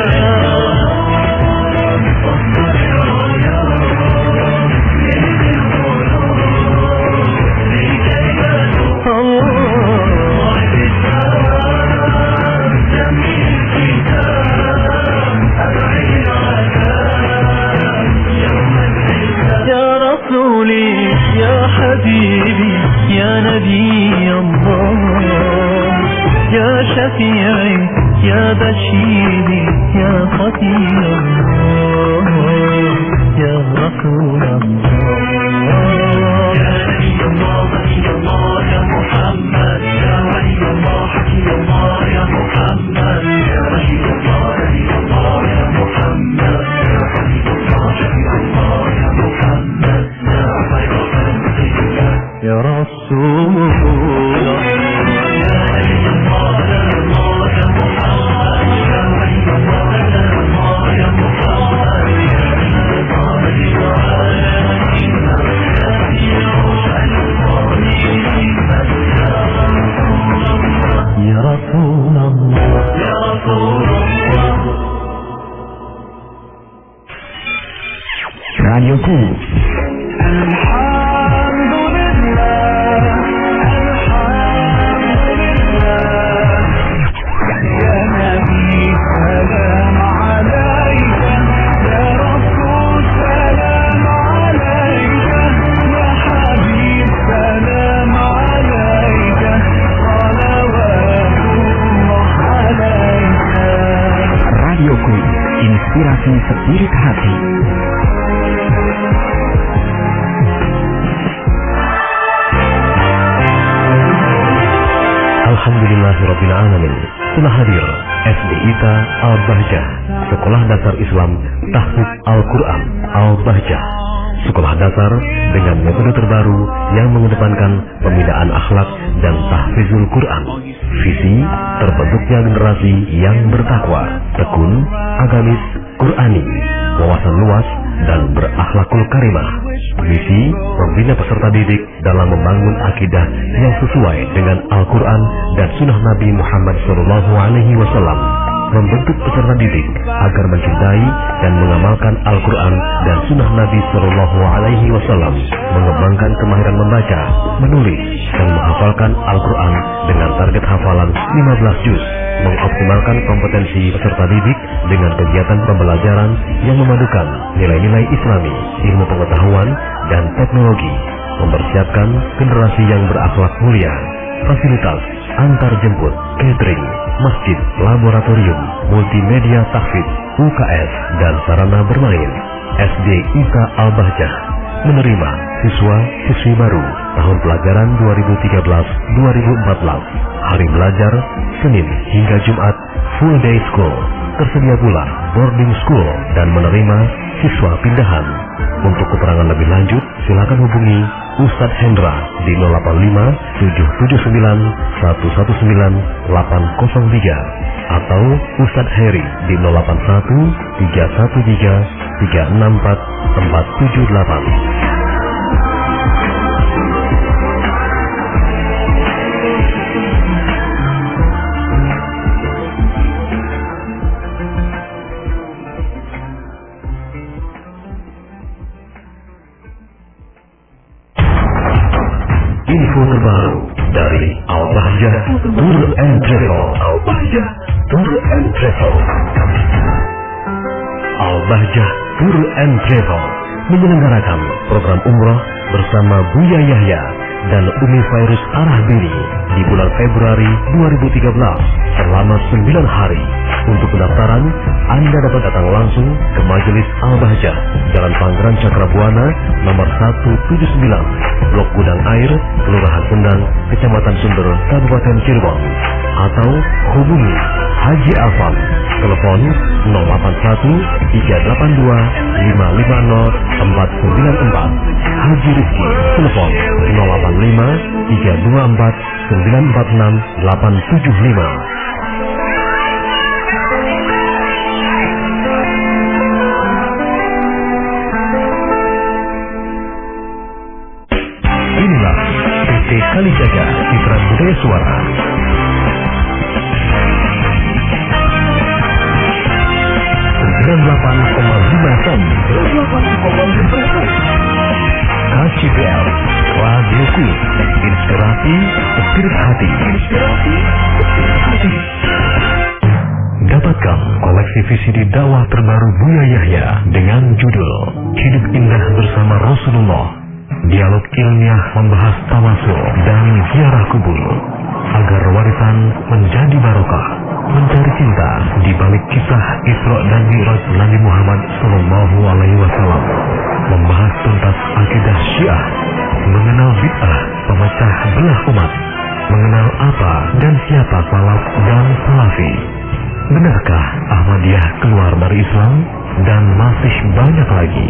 يا حبيبي يا نبي الله يا شفيعي يا بشيري يا خفي الله يا رسول الله يا نبي الله ولي الله يا محمد يا ولي الله حكي الله يا محمد يا رشيد الله نبي الله يا محمد يا حبيب الله شفيع الله يا محمد يا خير خلق الله يا رسول الله يا ولي الله يا الله يا محمد يا ولي الله يا الله يا محمد يا رشيد الله نبي العالمين يا حبيب الله يا رسول الله يا رسول الله Radioku. Radioku, inspirasi spirit hati. Alhamdulillahirrabbilalamin. Telah hadir SD ITA Al-Bahjah, Sekolah Dasar Islam Tahfiz Al-Quran Al-Bahjah. Sekolah dasar dengan metode terbaru yang mengedepankan pembinaan akhlak dan tahfizul Quran. Visi terbentuknya generasi yang bertakwa, tekun, agamis, Qurani, wawasan luas, dan berakhlakul karimah. Misi membina peserta didik dalam membangun akidah yang sesuai dengan Al-Quran dan Sunnah Nabi Muhammad SAW. Membentuk peserta didik agar mencintai dan mengamalkan Al-Quran dan Sunnah Nabi SAW. Mengembangkan kemahiran membaca, menulis, dan menghafalkan Al-Quran dengan target hafalan 15 juz. Mengoptimalkan kompetensi peserta didik dengan kegiatan pembelajaran yang memadukan nilai-nilai Islami, ilmu pengetahuan, dan teknologi. Mempersiapkan generasi yang berakhlak mulia. Fasilitas antar jemput, catering, masjid, laboratorium, multimedia tahfidz, UKS, dan sarana bermain. SD ITA Al-Bahjah menerima siswa-siswi baru tahun pelajaran 2013-2014. Hari belajar Senin hingga Jumat full day school. Tersedia pula boarding school dan menerima siswa pindahan. Untuk keterangan lebih lanjut silakan hubungi Ustadz Hendra di 085 779 119 803 atau Ustadz Heri di 081 313 364 478. Info terbaru dari Al-Bahjah Tour and Travel. Al-Bahjah Tour and Travel. Al-Bahjah Tour and Travel menyelenggarakan program umroh bersama Buya Yahya dan Umi Fairuz Arahbini di bulan Februari 2013 selama 9 hari. Untuk pendaftaran, Anda dapat datang langsung ke Majelis Al-Bahjah, Jalan Pangeran Cakrabuana, nomor 179, Blok Gudang Air, Kelurahan Sendang, Kecamatan Sumber, Kabupaten Cirebon, atau hubungi Haji Afam, telepon 081 382 550 494. Haji Rizki, telepon 085 324 946 875. Kalijaga Citra Budaya Suara. FM. KCPL Radioku, Inspirasi Spirit Hati. Dapatkan koleksi VCD dakwah terbaru Buya Yahya dengan judul Hidup Indah Bersama Rasulullah. Dialog ilmiah membahas tawasul dan ziarah kubur agar warisan menjadi barokah. Mencari cinta di balik kisah Isra dan Mi'raj Nabi Muhammad Sallallahu Alaihi Wasallam. Membahas tuntas akidah Syiah, mengenal bid'ah pemecah belah umat, mengenal apa dan siapa salaf dan salafi. Benarkah Ahmadiyah keluar dari Islam? Dan masih banyak lagi.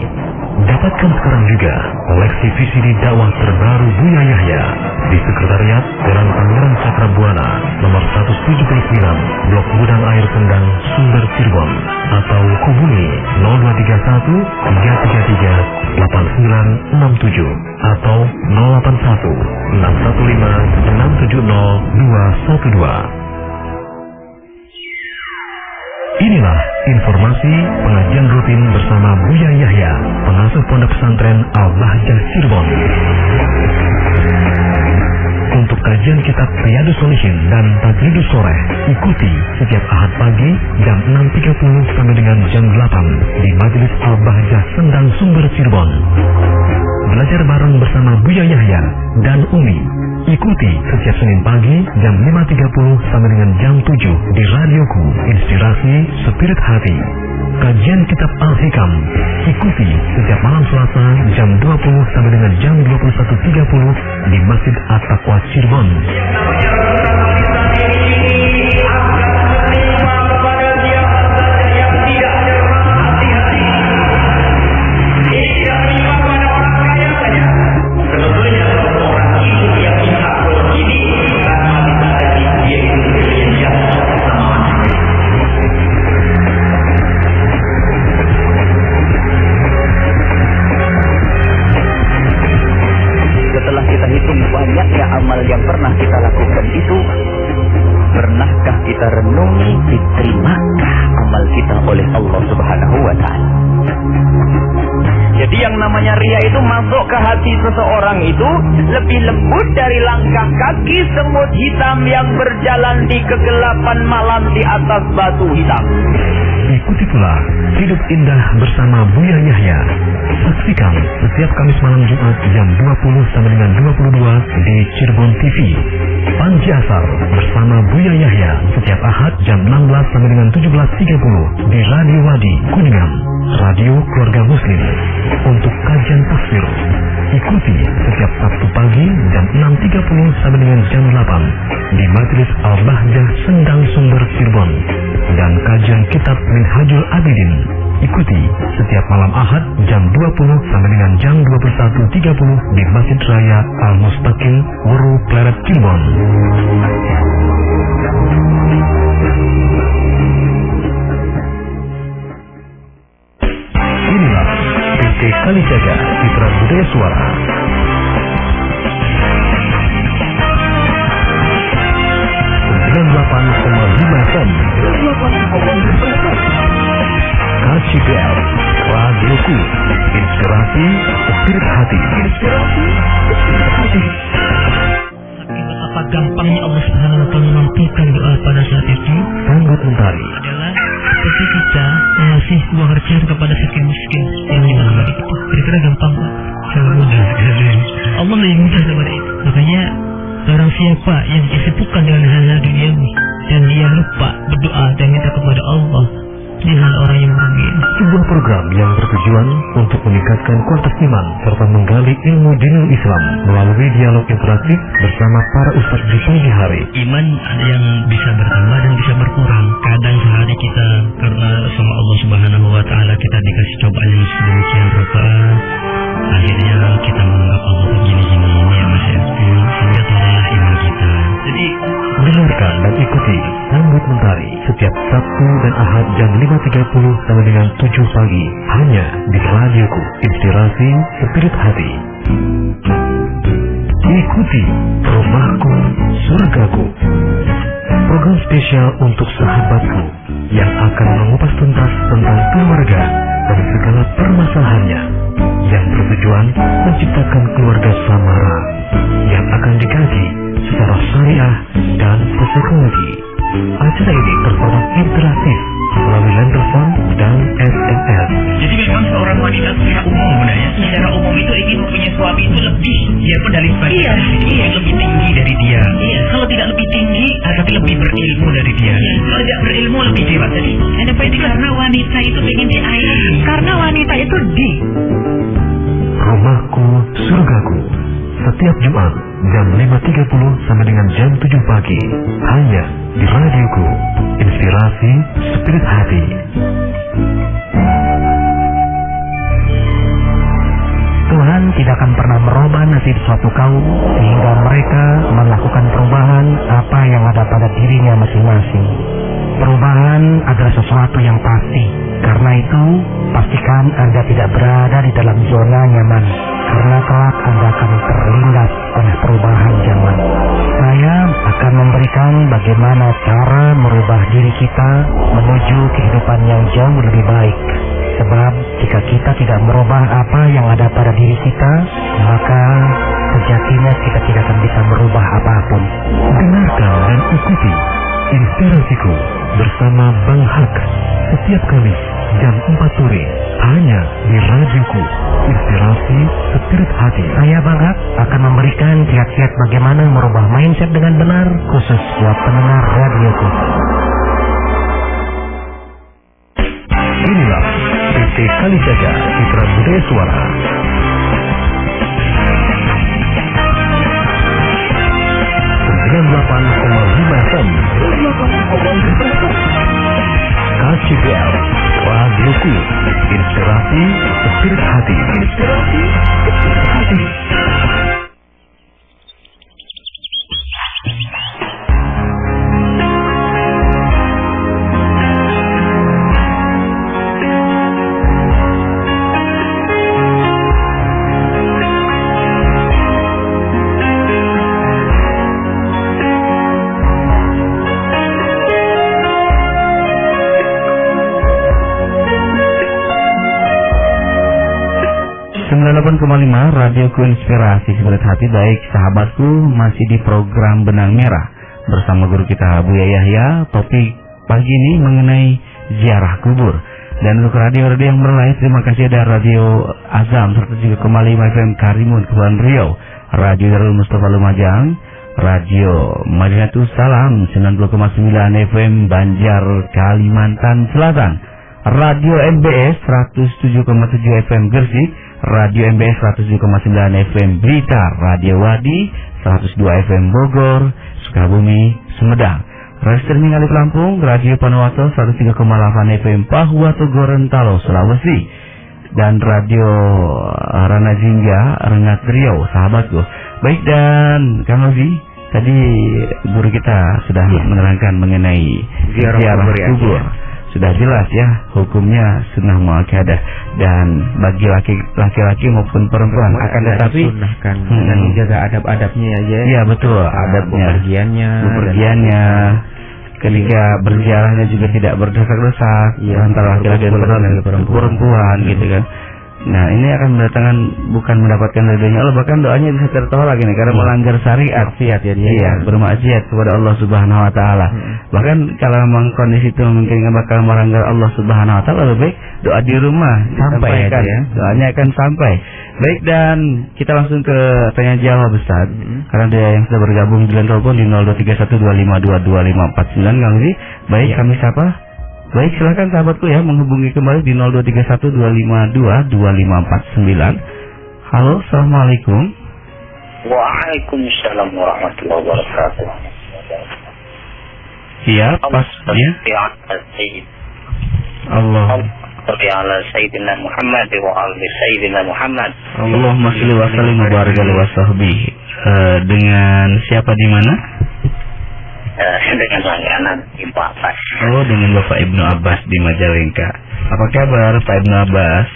Dapatkan sekarang juga koleksi VCD dakwah terbaru Buya Yahya di Sekretariat Jalan Pangeran Cakrabuana nomor 179 Blok Gudang Air Sendang, Sumber, Cirebon, atau hubungi 0231 333 8967 atau 081 615 670 212. Inilah informasi pengajian rutin bersama Buya Yahya, pengasuh Pondok Pesantren Al-Bahjah Cirebon. Untuk kajian kitab Riyadhus Shalihin dan Tajwidus Sore, ikuti setiap Ahad pagi jam 6.30 sampai dengan jam 8 di Majelis Al-Bahjah Sendang, Sumber, Cirebon. Belajar bareng bersama Buya Yahya dan Umi. Ikuti setiap Senin pagi jam 5.30 sampai dengan jam 7 di Radioku, Inspirasi Spirit Hati. Kajian kitab Al-Hikam ikuti setiap malam Selasa jam 20 sampai dengan jam 21.30 di Masjid At-Taqwa Cirebon. Banyaknya amal yang pernah kita lakukan itu, pernahkah kita renungi diterimakah amal kita oleh Allah Subhanahu wa Ta'ala? Jadi yang namanya riya itu masuk ke hati seseorang itu lebih lembut dari langkah kaki semut hitam yang berjalan di kegelapan malam di atas batu hitam. Ikuti pula Hidup Indah bersama Buya Yahya. Saksikan setiap Kamis malam Jumat jam 20 sampai dengan 22 di Cirebon TV. Panji Asar bersama Buya Yahya setiap Ahad jam 16 sampai dengan 17.30 di Radio Wadi Kuningan, Radio Keluarga Muslim. Untuk kajian tafsir, ikuti setiap Sabtu pagi jam 6.30 sampai dengan jam 8 di Majelis Al-Bahjah Sendang, Sumber, Cirebon. Dan kajian kitab Minhajul Abidin ikuti setiap malam Ahad jam 20 sampai dengan jam 21.30 di Masjid Raya Al-Mustaqim, Wuru, Pleret, Cirebon. Inilah PT Kalijaga Citra Budaya Suara. FM. KCPL Radioku, Inspirasi Spirit Hati. Tapi betapa gampangnya Allah Subhanahu wa Ta'ala mampukan doa pada saat itu. Sanggut Mentari Adalah seperti kita mengasih uang receh kepada miskin yang dimana itu. Kira-kira gampang Pak? Sangat mudah sekali. Allah lebih mudah daripada itu. Makanya barang siapa yang disibukkan dengan hal-hal duniawi dan dia lupa berdoa dan minta kepada Allah, dengan orang yang merugi. Sebuah program yang bertujuan untuk meningkatkan kualitas iman serta menggali ilmu dinul Islam melalui dialog interaktif bersama para ustaz di pagi hari. Iman ada yang bisa bertambah dan bisa berkurang. Kadang sehari kita karena sama Allah Subhanahu wa Ta'ala kita dikasih cobaan yang sedemikian rupa, akhirnya kita menganggap Allah begini-gini ya Mas ya, sehingga turunlah iman kita. Jadi dengarkan dan ikuti Sanggut Mentari setiap Sabtu dan Ahad jam 5.30 sampai dengan 7 pagi hanya di Radioku, Inspirasi Spirit Hati. Ikuti Rumahku Surgaku, program spesial untuk sahabatku yang akan mengupas tuntas tentang keluarga dan segala permasalahannya, yang bertujuan menciptakan keluarga samara yang akan dikaji secara syariah dan psikologi. Acara ini terformat interaktif melalui line telepon dan SMS. Jadi memang seorang wanita secara umum, Bunda ya, secara umum itu ingin mempunyai suami itu lebih, dia pun dari sebagian yang lebih tinggi dari dia. Kalau tidak lebih tinggi, tapi lebih berilmu dari dia. Kalau tidak berilmu lebih dewa. Jadi kenapa itu? Karena wanita itu ingin diayomi. Karena wanita itu Rumahku Surgaku, setiap Jumat jam 5.30 sampai dengan jam 7 pagi, hanya di radioku, Inspirasi Spirit Hati. Tuhan tidak akan pernah merubah nasib suatu kaum sehingga mereka melakukan perubahan apa yang ada pada dirinya masing-masing. Perubahan adalah sesuatu yang pasti. Karena itu, pastikan Anda tidak berada di dalam zona nyaman, karena kelak Anda akan terlindas oleh perubahan zaman. Saya akan memberikan bagaimana cara merubah diri kita menuju kehidupan yang jauh lebih baik. Sebab jika kita tidak merubah apa yang ada pada diri kita, maka sejatinya kita tidak akan bisa merubah apapun. Dengarkan dan ikuti Inspirasiku bersama Bang Hak setiap Kamis jam 4 sore, hanya di radioku, Inspirasi Spirit Hati. Saya Bang Hak akan memberikan kiat-kiat bagaimana merubah mindset dengan benar, khusus buat pendengar radioku. Inilah PT Kalijaga Citra Budaya Suara. FM KCBL Radioku, Inspirasi Spirit Hati. Inspirasi Spirit Hati. Radioku Inspirasi Spirit Hati. Baik sahabatku, masih di program Benang Merah bersama guru kita Buya Yahya. Topik pagi ini mengenai ziarah kubur. Dan untuk radio-radio yang berlain, terima kasih ada Radio Azam 103,5 FM Karimun Kepulauan Riau, Radio Darul Mustafa Lumajang, Radio Madinatus Salam 90,9 FM Banjar Kalimantan Selatan, Radio MBS 107,7 FM Gresik, Radio MBS 107,9 FM Blitar, Radio Wadi 102 FM Bogor, Sukabumi, Sumedang, Radio Streaming Alif Lampung, Radio Panuato 103,8 FM Pahuato Gorontalo, Sulawesi, dan Radio Rana Jingga Rengat Riau, sahabatku. Baik, dan Kang Ozi, tadi guru kita sudah menerangkan mengenai ziarah kubur. Sudah jelas ya, hukumnya sunnah muakkadah, dan bagi laki-laki maupun perempuan. Akan tetapi sunahkan dan menjaga adab-adabnya ya. Iya betul, adabnya, bepergiannya. Ketika berziarahnya juga tidak berdesak-desak antara laki-laki dan perempuan gitu kan. Nah, ini akan mendatangkan bukan mendapatkan ridhonya Allah, bahkan doanya bisa tertolak ini karena melanggar syariat. Maksiat ya dia. Iya, bermaksiat kepada Allah Subhanahu wa taala. Bahkan kalau memang kondisi itu memungkinkan bakal melanggar Allah Subhanahu wa taala, lebih baik doa di rumah sampai ya. Doanya akan sampai. Baik, dan kita langsung ke tanya jawab Ustaz. Karena dia yang sudah bergabung di line telepon di 023125225549 Kang Zi. Baik, kami sapa. Baik, silakan sahabatku ya menghubungi kembali di 023125225549. Halo, assalamualaikum. Waalaikumsalam warahmatullahi wabarakatuh. Iya, pas ya. Allah. Ala Sayyidina Muhammad wa ala Sayyidina Muhammad. Allahumma sholli wa sallim wa barik alaihi wa sahbihi. Dengan siapa di mana? Dengan langganan Ibu Abbas. Oh, dengan Bapak Ibnu Abbas di Majalengka. Apa kabar Pak Ibnu Abbas?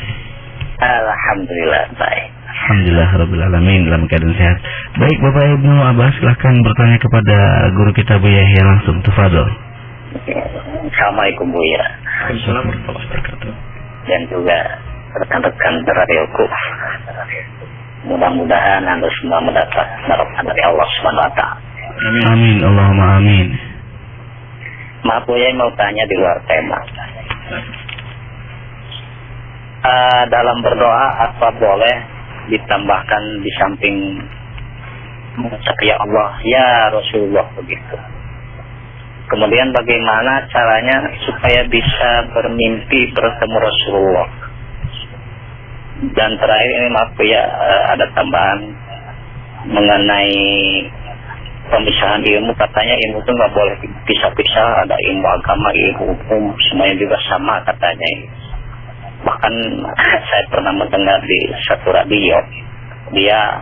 Alhamdulillah baik. Alhamdulillah Rabbil Alamin, dalam keadaan sehat. Baik Bapak Ibnu Abbas, silahkan bertanya kepada guru kita Bu Yahya langsung. Tafadhol. Assalamualaikum Buya. Waalaikumsalam warahmatullahi wabarakatuh. Dan juga rekan-rekan radioku. Mudah-mudahan Anda semua mendapat barokah dari Allah Subhanahu wa taala. Amin, Allahumma amin. Maaf Buya, mau tanya di luar tema. Dalam berdoa apa boleh ditambahkan di samping mengucap ya Allah, ya Rasulullah begitu. Kemudian bagaimana caranya supaya bisa bermimpi bertemu Rasulullah. Dan terakhir ini maaf ya, ada tambahan mengenai pemisahan ilmu. Katanya ilmu itu nggak boleh pisah-pisah, ada ilmu agama, ilmu hukum, semuanya juga sama katanya. Bahkan saya pernah mendengar di satu radio, dia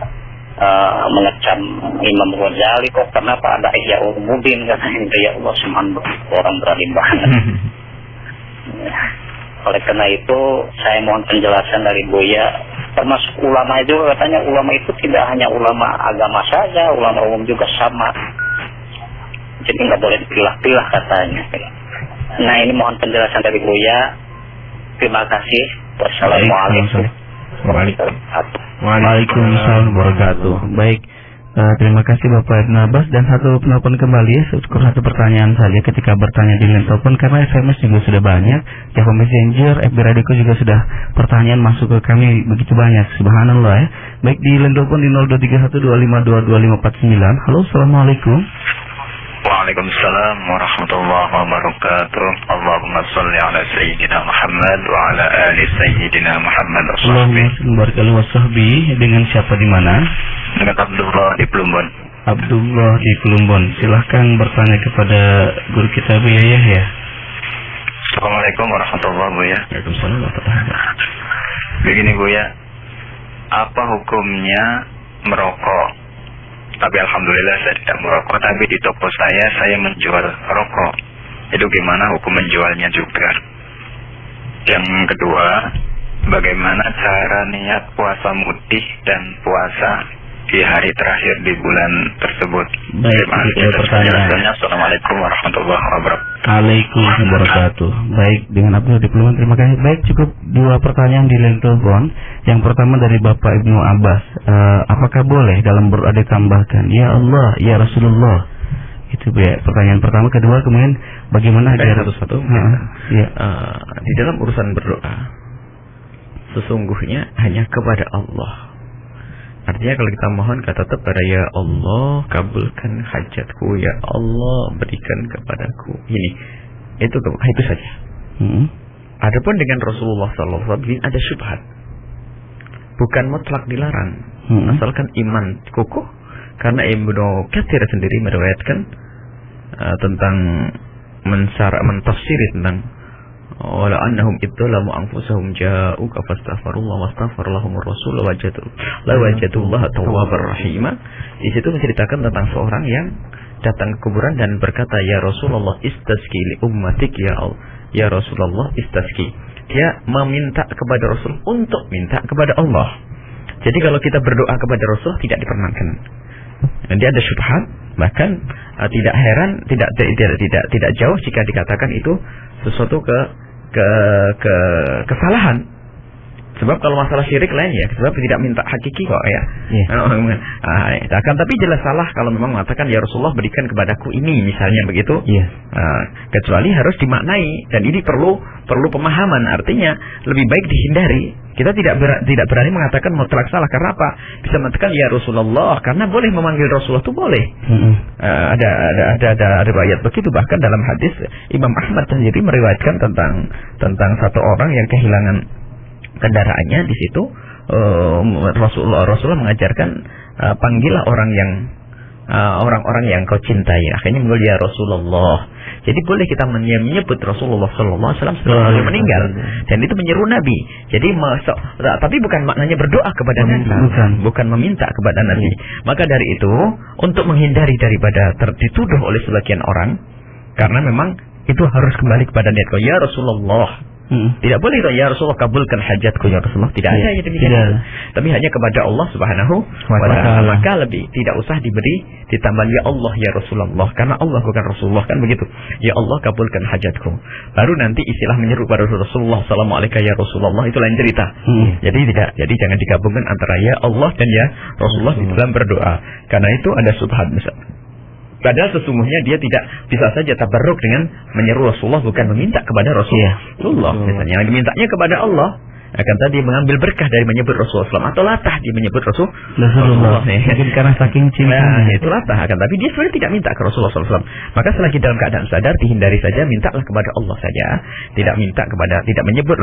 mengecam Imam Ghazali, kok kenapa ada Ihya Ulumuddin, katanya. Ya Allah, semuanya orang berani banget. Oleh karena itu saya mohon penjelasan dari Buya, termasuk ulama juga. Katanya ulama itu tidak hanya ulama agama saja, ulama umum juga sama, jadi nggak boleh dipilah-pilah katanya. Nah ini mohon penjelasan dari Buya. Terima kasih. Wassalamualaikum. Waalaikumsalam wabarakatuh. Baik, terima kasih Bapak Ibnu Abbas. Dan satu penelpon kembali, satu pertanyaan saja ketika bertanya di line telepon, karena SMS juga sudah banyak, Yahoo Messenger, FB Radioku juga sudah pertanyaan masuk ke kami begitu banyak. Subhanallah ya. Baik, di line telepon di 023125225549. Halo, assalamualaikum. Waalaikumsalam warahmatullahi wabarakatuh. Allahumma salli ala Sayyidina Muhammad wa ala ali Sayyidina Muhammad. Allahumma salli wa sahbihi. Dengan siapa di mana? Dengan Abdullah di Plumbon. Abdullah di Plumbon. Silahkan bertanya kepada guru kita Bu Yahya. Assalamualaikum warahmatullahi wabarakatuh. Waalaikumsalam warahmatullahi wabarakatuh. Begini Buya, apa hukumnya merokok? Tapi alhamdulillah saya tidak merokok, tapi di toko saya menjual rokok. Itu gimana hukum menjualnya juga? Yang kedua, bagaimana cara niat puasa mutih dan puasa di hari terakhir di bulan tersebut? Baik, itu pertanyaan. Assalamualaikum warahmatullahi wabarakatuh. Waalaikumsalam wabarakatuh. Baik, dengan Abdul di Plumbon, terima kasih. Baik, cukup dua pertanyaan di line telepon. Yang pertama dari Bapak Ibnu Abbas, apakah boleh dalam berdoa ditambahkan ya Allah, ya Rasulullah? Itu ya pertanyaan pertama. Kedua, kemudian bagaimana agar satu-satu? Di dalam urusan berdoa, sesungguhnya hanya kepada Allah. Artinya kalau kita mohon kata tetap pada ya Allah, kabulkan hajatku, ya Allah, berikan kepadaku. Itu saja. Adapun dengan Rasulullah SAW ada syubhat. Bukan mutlak dilarang, asalkan iman kukuh. Karena Ibnu Katsir sendiri meriwayatkan tentang mentafsiri tentang wala annahum idzalamu anfusahum ja'uka fastaghfirullah wastaghfirlahumur rasul wajadullah tawwabar rahim. Di situ menceritakan tentang seorang yang datang ke kuburan dan berkata, ya Rasulullah istasqi li ummatik, ya Rasulullah istasqi. Dia meminta kepada Rasul untuk minta kepada Allah. Jadi kalau kita berdoa kepada Rasul tidak diperkenankan. Nanti ada syubhat, bahkan tidak heran, tidak jauh jika dikatakan itu sesuatu kesalahan. Sebab kalau masalah syirik lain ya, sebab tidak minta hakiki kok ya. Akan tapi jelas salah kalau memang mengatakan ya Rasulullah berikan kepadaku ini misalnya begitu. Kecuali harus dimaknai, dan ini perlu pemahaman. Artinya lebih baik dihindari. Kita tidak berani mengatakan mutlak salah. Karena apa? Bisa mengatakan ya Rasulullah, karena boleh memanggil Rasulullah itu boleh. Ada riwayat begitu. Bahkan dalam hadis Imam Ahmad sendiri meriwayatkan tentang satu orang yang kehilangan kendaraannya. Di situ Rasulullah mengajarkan panggillah orang-orang yang kau cintai. Akhirnya menggol ya Rasulullah. Jadi boleh kita menyebut Rasulullah SAW setelah beliau meninggal, dan itu menyeru Nabi. Jadi tapi bukan maknanya berdoa kepada Nabi, bukan meminta kepada Nabi. Maka dari itu, untuk menghindari daripada dituduh oleh sebagian orang, karena memang itu harus kembali kepada niat kau ya Rasulullah. Tidak boleh itu, ya Rasulullah kabulkan hajatku ya Rasulullah. Tidak ada yang demikian. Tidak. Tapi hanya kepada Allah Subhanahu wa ta'ala. Maka lebih tidak usah diberi ditambah ya Allah ya Rasulullah, karena Allah bukan Rasulullah, kan begitu. Ya Allah kabulkan hajatku. Baru nanti istilah menyeru pada Rasulullah Assalamualaikum ya Rasulullah, itu lain cerita. Jadi jangan digabungkan antara ya Allah dan ya Rasulullah di dalam berdoa. Karena itu ada subhat misalnya. Padahal sesungguhnya dia tidak bisa saja tabarruk dengan menyeru Rasulullah, bukan meminta kepada Rasulullah. Misalnya dimintanya kepada Allah, akan tadi mengambil berkah dari menyebut Rasulullah SAW, atau latah dia menyebut Rasulullah. Mungkin karena saking cintanya. Itu latah, akan tapi dia sebenarnya tidak minta ke Rasulullah SAW. Maka selagi dalam keadaan sadar, dihindari saja, mintalah kepada Allah saja. Tidak menyebut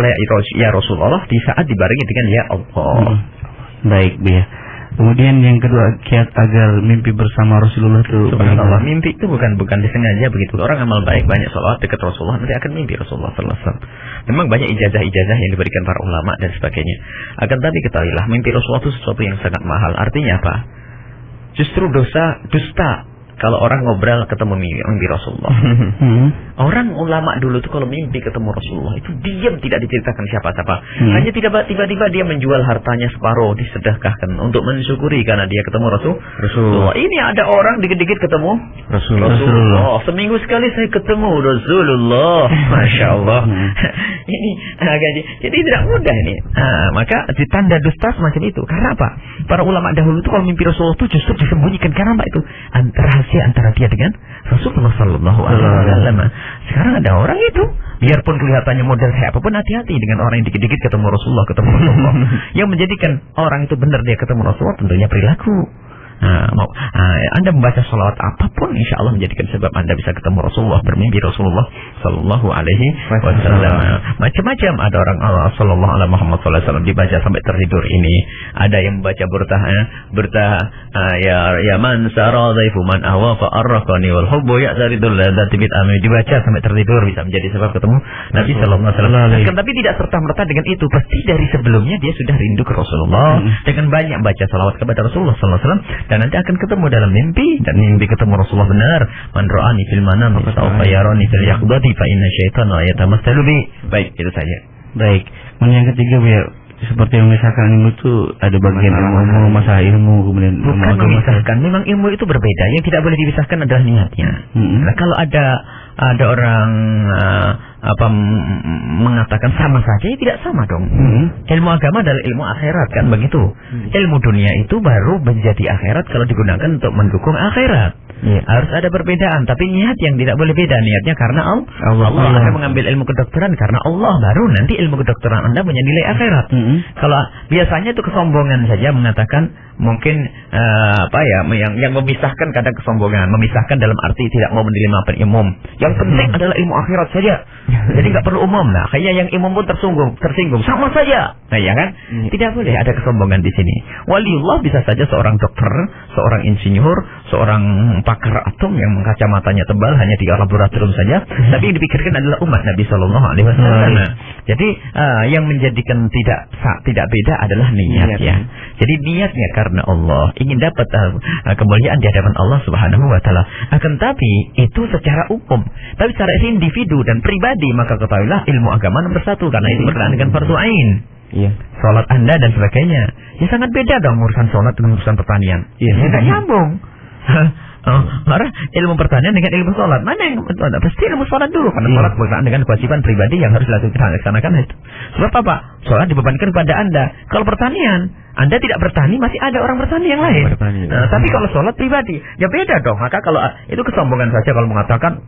ya Rasulullah di saat dibarengi dengan ya Allah. Baik, Bu ya. Kemudian yang kedua, kiat agar mimpi bersama Rasulullah itu. Subhanallah, mimpi itu bukan disengaja begitu. Orang amal baik, banyak sholawat dekat Rasulullah, nanti akan mimpi Rasulullah SAW. Memang banyak ijazah-ijazah yang diberikan para ulama dan sebagainya. Akan tapi ketahuilah, mimpi Rasulullah itu sesuatu yang sangat mahal. Artinya apa? Justru dusta kalau orang ngobrol ketemu mimpi Rasulullah. Orang ulama dulu tuh kalau mimpi ketemu Rasulullah itu diam, tidak diceritakan siapa-siapa. Hanya tiba-tiba dia menjual hartanya separuh, disedekahkan untuk mensyukuri karena dia ketemu Rasulullah. Ini ada orang dikit-dikit ketemu Rasulullah. Seminggu sekali saya ketemu Rasulullah. Masya Allah. Ini jadi tidak mudah ini. Maka ditanda dusta semacam itu. Karena apa? Para ulama dahulu itu kalau mimpi Rasulullah itu justru disembunyikan. Karena apa itu? Antara dia dengan Rasulullah Sallallahu Alaihi Wasallam. Sekarang ada orang itu, biarpun kelihatannya model kayak apapun, hati-hati dengan orang yang dikit-dikit ketemu Rasulullah. Yang menjadikan orang itu benar dia ketemu Rasulullah tentunya perilaku. Anda membaca salawat apapun, insya Allah menjadikan sebab Anda bisa ketemu Rasulullah, bermimpi Rasulullah Sallallahu Alaihi Wasallam. Macam-macam, ada orang Allah Sallallahu Alaihi Muhammad Sallallahu Alaihi Wasallam dibaca sampai tertidur ini. Ada yang membaca bertah ya man sara dhaifu man awafa arraqani wal hubbu ya'taridul ladzati bit amin, dibaca sampai tertidur bisa menjadi sebab ketemu Nabi Sallallahu Alaihi Wasallam. Tapi tidak serta-merta dengan itu, pasti dari sebelumnya dia sudah rindu ke Rasulullah dengan banyak baca salawat kepada Rasulullah Sallallahu Alaihi Wasallam. Dan nanti akan ketemu dalam mimpi, dan mimpi ketemu Rasulullah benar. Man ra'ani fil manam sawfa yarani fil yaqdati fa inna syaitana yatamassalu bi. Baik, itu saja. Baik. Kemudian yang ketiga, Bu ya, seperti yang memisahkan ilmu itu ada bagian ilmu, masalah ilmu, kemudian bukan memisahkan. Memang ilmu itu berbeda. Yang tidak boleh dipisahkan adalah niatnya. Nah, kalau ada orang mengatakan sama saja, ya tidak sama dong. Ilmu agama adalah ilmu akhirat, kan begitu. Ilmu dunia itu baru menjadi akhirat kalau digunakan untuk mendukung akhirat. Harus ada perbedaan, tapi niat yang tidak boleh beda. Niatnya karena Allah. Anda mengambil ilmu kedokteran karena Allah, baru nanti ilmu kedokteran Anda punya nilai akhirat. Kalau biasanya itu kesombongan saja mengatakan, mungkin yang memisahkan kadang kesombongan, memisahkan dalam arti tidak mau menerima umum. Yang penting adalah ilmu akhirat saja. Jadi nggak perlu umum. Nah, kayaknya yang umum pun tersinggung. Sama saja. Nah, ya kan? Tidak boleh ada kesombongan di sini. Waliullah bisa saja seorang dokter, seorang insinyur, seorang pakar atom yang kacamatanya tebal hanya di laboratorium saja, tapi yang dipikirkan adalah umat Nabi Sallallahu Alaihi Wasallam. Jadi yang menjadikan tidak beda adalah niatnya. Jadi niatnya karena Allah, ingin dapat kemuliaan di hadapan Allah Subhanahu Wa Taala. Akan tapi itu secara umum. Tapi secara individu dan pribadi, maka ketahuilah ilmu agama nomor satu, karena itu berkenaan dengan fardu ain. Salat Anda dan sebagainya. Ya sangat beda dong urusan salat dengan urusan pertanian. Tidak nyambung. Marah ilmu pertanian dengan ilmu sholat, mana yang pasti ilmu sholat dulu, karena sholat berkenaan dengan kewajiban pribadi yang harus dilaksanakan itu. Sebab apa? Sholat dibebankan kepada Anda. Kalau pertanian, Anda tidak bertani, masih ada orang bertani yang lain. Tapi kalau sholat pribadi, ya beda dong. Maka kalau itu kesombongan saja kalau mengatakan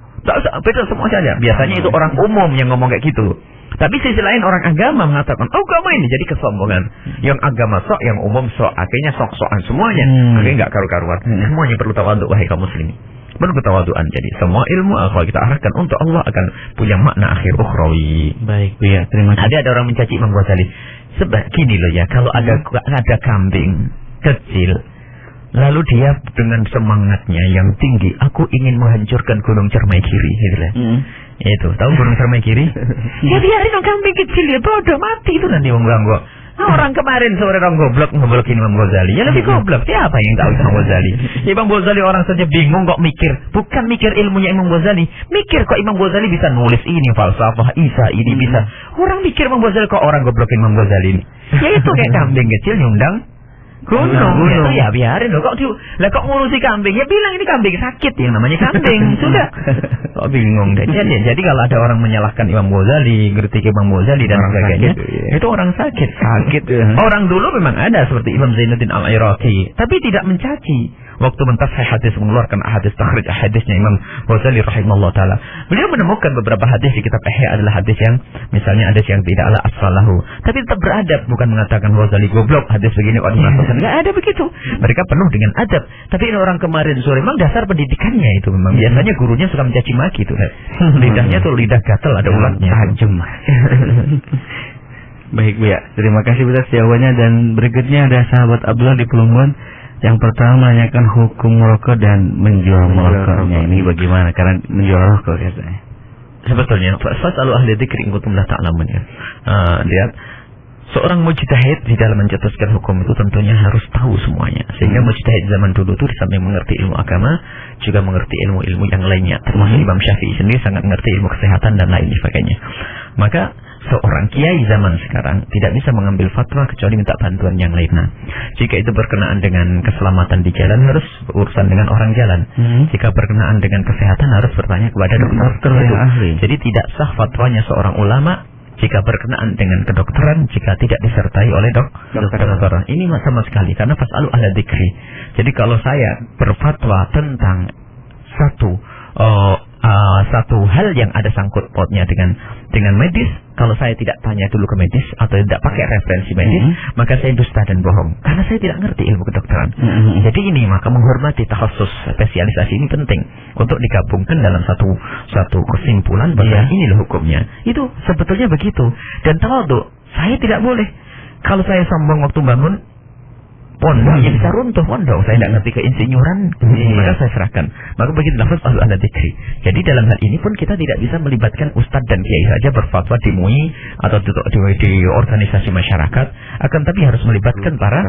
beda semua saja. Biasanya itu orang umum yang ngomong kayak gitu. Tapi sisi lain orang agama mengatakan agama ini jadi kesombongan. Yang agama sok, yang umum sok, akhirnya sok-sokan semuanya. Akhirnya nggak karu-karuan. Semuanya perlu tawadhu, wahai kaum muslimin. Perlu ketawaduan. Jadi semua ilmu kalau kita arahkan untuk Allah akan punya makna akhir ukhrawi. Baik, ya, terima kasih. Ada orang mencaci Imam Ghazali. Sebab gini loh ya, kalau ada kambing kecil, lalu dia dengan semangatnya yang tinggi, aku ingin menghancurkan gunung Cermai kiri, gitu lah. Itu, tahu burung sermai kiri? Ya biarin dong kambing kecil ya, bodoh mati itu nanti mengganggu. Nah, orang kemarin sore orang ngoblokin Imam Ghazali. Ya lebih goblok. Siapa yang tahu Imam Ghazali? Imam Ghazali orang saja bingung kok mikir. Bukan mikir ilmunya Imam Ghazali. Mikir kok Imam Ghazali bisa nulis ini falsafah Isa ini bisa. Orang mikir Imam Ghazali kok orang goblokin Imam Ghazali ini. Ya itu kayak kambing kecil nyundang gunung. Itu ya biarin loh. Kok ngurusi kambing? Ya bilang ini kambing sakit yang namanya kambing. Sudah. Kok bingung deh. Jadi kalau ada orang menyalahkan Imam Ghazali, kritik Imam Ghazali dan sebagainya, itu orang sakit. Orang dulu memang ada seperti Imam Zainuddin Al-Iraqi, tapi tidak mencaci. Waktu mentasih hadis mengeluarkan hadis takhrij hadisnya Imam Ghazali rahimahullah taala. Beliau menemukan beberapa hadis di kitab Ihya adalah hadis yang misalnya hadis yang tidak ala aslahu, tapi tetap beradab, bukan mengatakan Ghazali goblok hadis begini kok dimasukkan. Enggak ada begitu. Mereka penuh dengan adab. Tapi ini orang kemarin sore memang dasar pendidikannya itu memang biasanya gurunya suka mencaci maki itu. Lidahnya tuh lidah gatal ada ulatnya. Tajam. Baik Bu ya, terima kasih atas jawabannya. Dan berikutnya ada sahabat Abdullah di Pelungguan. Yang pertama menanyakan hukum merokok dan menjual merokoknya. Ini bagaimana? Karena menjual rokok katanya. Sebetulnya fasalu ahli dzikri in kuntum la ta'lamun ya. Lihat, seorang mujtahid di dalam mencetuskan hukum itu tentunya harus tahu semuanya. Sehingga mujtahid zaman dulu itu di samping mengerti ilmu agama, juga mengerti ilmu-ilmu yang lainnya. Termasuk Imam Syafi'i sendiri sangat mengerti ilmu kesehatan dan lain sebagainya. Maka seorang kiai zaman sekarang tidak bisa mengambil fatwa kecuali minta bantuan yang lain. Nah, jika itu berkenaan dengan keselamatan di jalan harus berurusan dengan orang jalan. Jika berkenaan dengan kesehatan harus bertanya kepada dokter yang ahli. Jadi tidak sah fatwanya seorang ulama jika berkenaan dengan kedokteran jika tidak disertai oleh dokter. Ini sama sekali karena fasalu ahla dzikri. Jadi kalau saya berfatwa tentang satu hal yang ada sangkut pautnya dengan medis, kalau saya tidak tanya dulu ke medis atau tidak pakai referensi medis, maka saya dusta dan bohong karena saya tidak ngerti ilmu kedokteran. Jadi ini maka menghormati takhasus spesialisasi ini penting untuk digabungkan dalam satu kesimpulan bahwa inilah hukumnya. Itu sebetulnya begitu. Dan tawadhu, saya tidak boleh kalau saya sombong waktu bangun pondok ya bisa runtuh pondok. Saya tidak ngerti keinsinyuran, maka saya serahkan. Maka begitu lafaz ahla dzikri. Jadi dalam hal ini pun kita tidak bisa melibatkan ustadz dan kiai saja berfatwa di MUI atau di organisasi masyarakat, akan tapi harus melibatkan para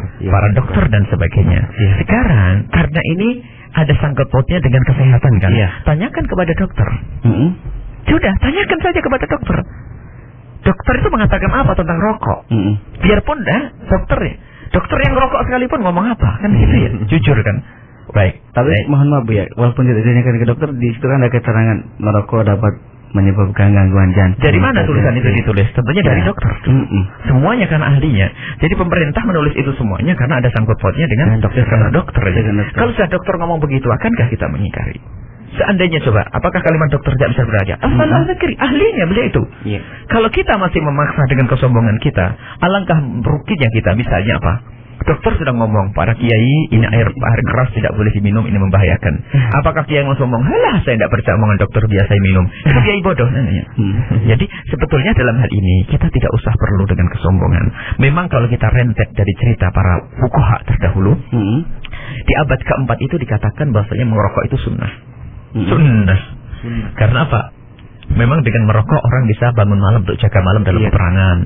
dokter dan sebagainya. Sekarang karena ini ada sangkut pautnya dengan kesehatan kan, tanyakan kepada dokter. Sudah, tanyakan saja kepada dokter. Dokter itu mengatakan apa tentang rokok? Biarpun dokter yang rokok sekalipun ngomong apa? Kan gitu ya, jujur kan. Baik. Tapi mohon maaf Bu ya, walaupun tidak ditanyakan ke dokter, di situ kan ada keterangan merokok dapat menyebabkan gangguan jantung. Dari mana tulisan itu ditulis? Tentunya dari dokter. Semuanya kan ahlinya. Jadi pemerintah menulis itu semuanya karena ada sangkut pautnya dengan dokter. Kalau sudah dokter ngomong begitu, akankah kita mengingkari? Seandainya coba, apakah kalimat dokter tidak bisa beraja? Ahlinya beliau itu. Kalau kita masih memaksa dengan kesombongan kita, alangkah ruginya kita. Misalnya apa? Dokter sudah ngomong, para kiai ini air keras tidak boleh diminum, ini membahayakan. Apakah kiai ngomong, halah saya tidak percaya omongan dokter biasa minum. Itu kiai bodoh namanya. Jadi sebetulnya dalam hal ini kita tidak usah perlu dengan kesombongan. Memang kalau kita rentet dari cerita para fuqaha terdahulu, di abad keempat itu dikatakan bahwasanya merokok itu sunnah. Sunnah. Karena apa? Memang dengan merokok orang bisa bangun malam untuk jaga malam dalam peperangan,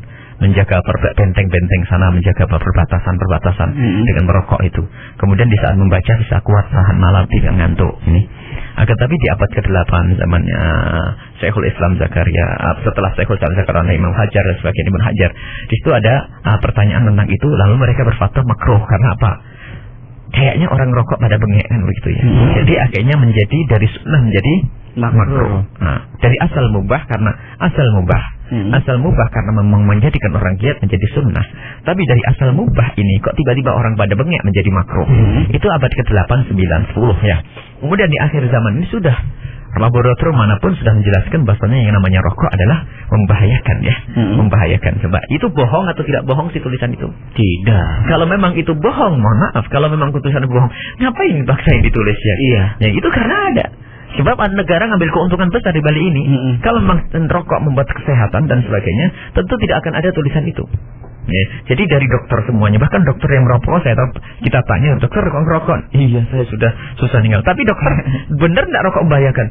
menjaga benteng-benteng sana, menjaga perbatasan dengan merokok itu. Kemudian di saat membaca bisa kuat tahan malam tidak ngantuk. Ini. Akan tapi di abad ke-8 zamannya Syekhul Islam Zakaria, setelah Syekhul Islam Zakaria Imam Hajar dan sebagainya Ibnu Hajar, di situ ada pertanyaan tentang itu, lalu mereka berfatwa makruh karena apa? Kayaknya orang rokok pada bengek kan begitu ya. Jadi akhirnya menjadi dari sunnah menjadi makruh. Nah, dari asal mubah karena asal mubah karena memang menjadikan orang giat menjadi sunnah. Tapi dari asal mubah ini kok tiba-tiba orang pada bengek menjadi makruh. Itu abad ke-8, 9, 10 ya. Kemudian di akhir zaman ini sudah laboratorium manapun sudah menjelaskan bahwasanya yang namanya rokok adalah membahayakan ya. Membahayakan. Coba, itu bohong atau tidak bohong sih tulisan itu? Tidak. Kalau memang itu bohong, mohon maaf. Kalau memang tulisan itu bohong, ngapain paksa yang ditulis ya? Ya itu karena ada. Sebab negara ngambil keuntungan besar di balik ini. Kalau memang rokok membuat kesehatan dan sebagainya, tentu tidak akan ada tulisan itu. Ya, jadi dari dokter semuanya, bahkan dokter yang merokok, kita tanya, dokter kok ngerokok? Iya, saya sudah susah ninggal. Tapi dokter, benar tidak rokok membahayakan?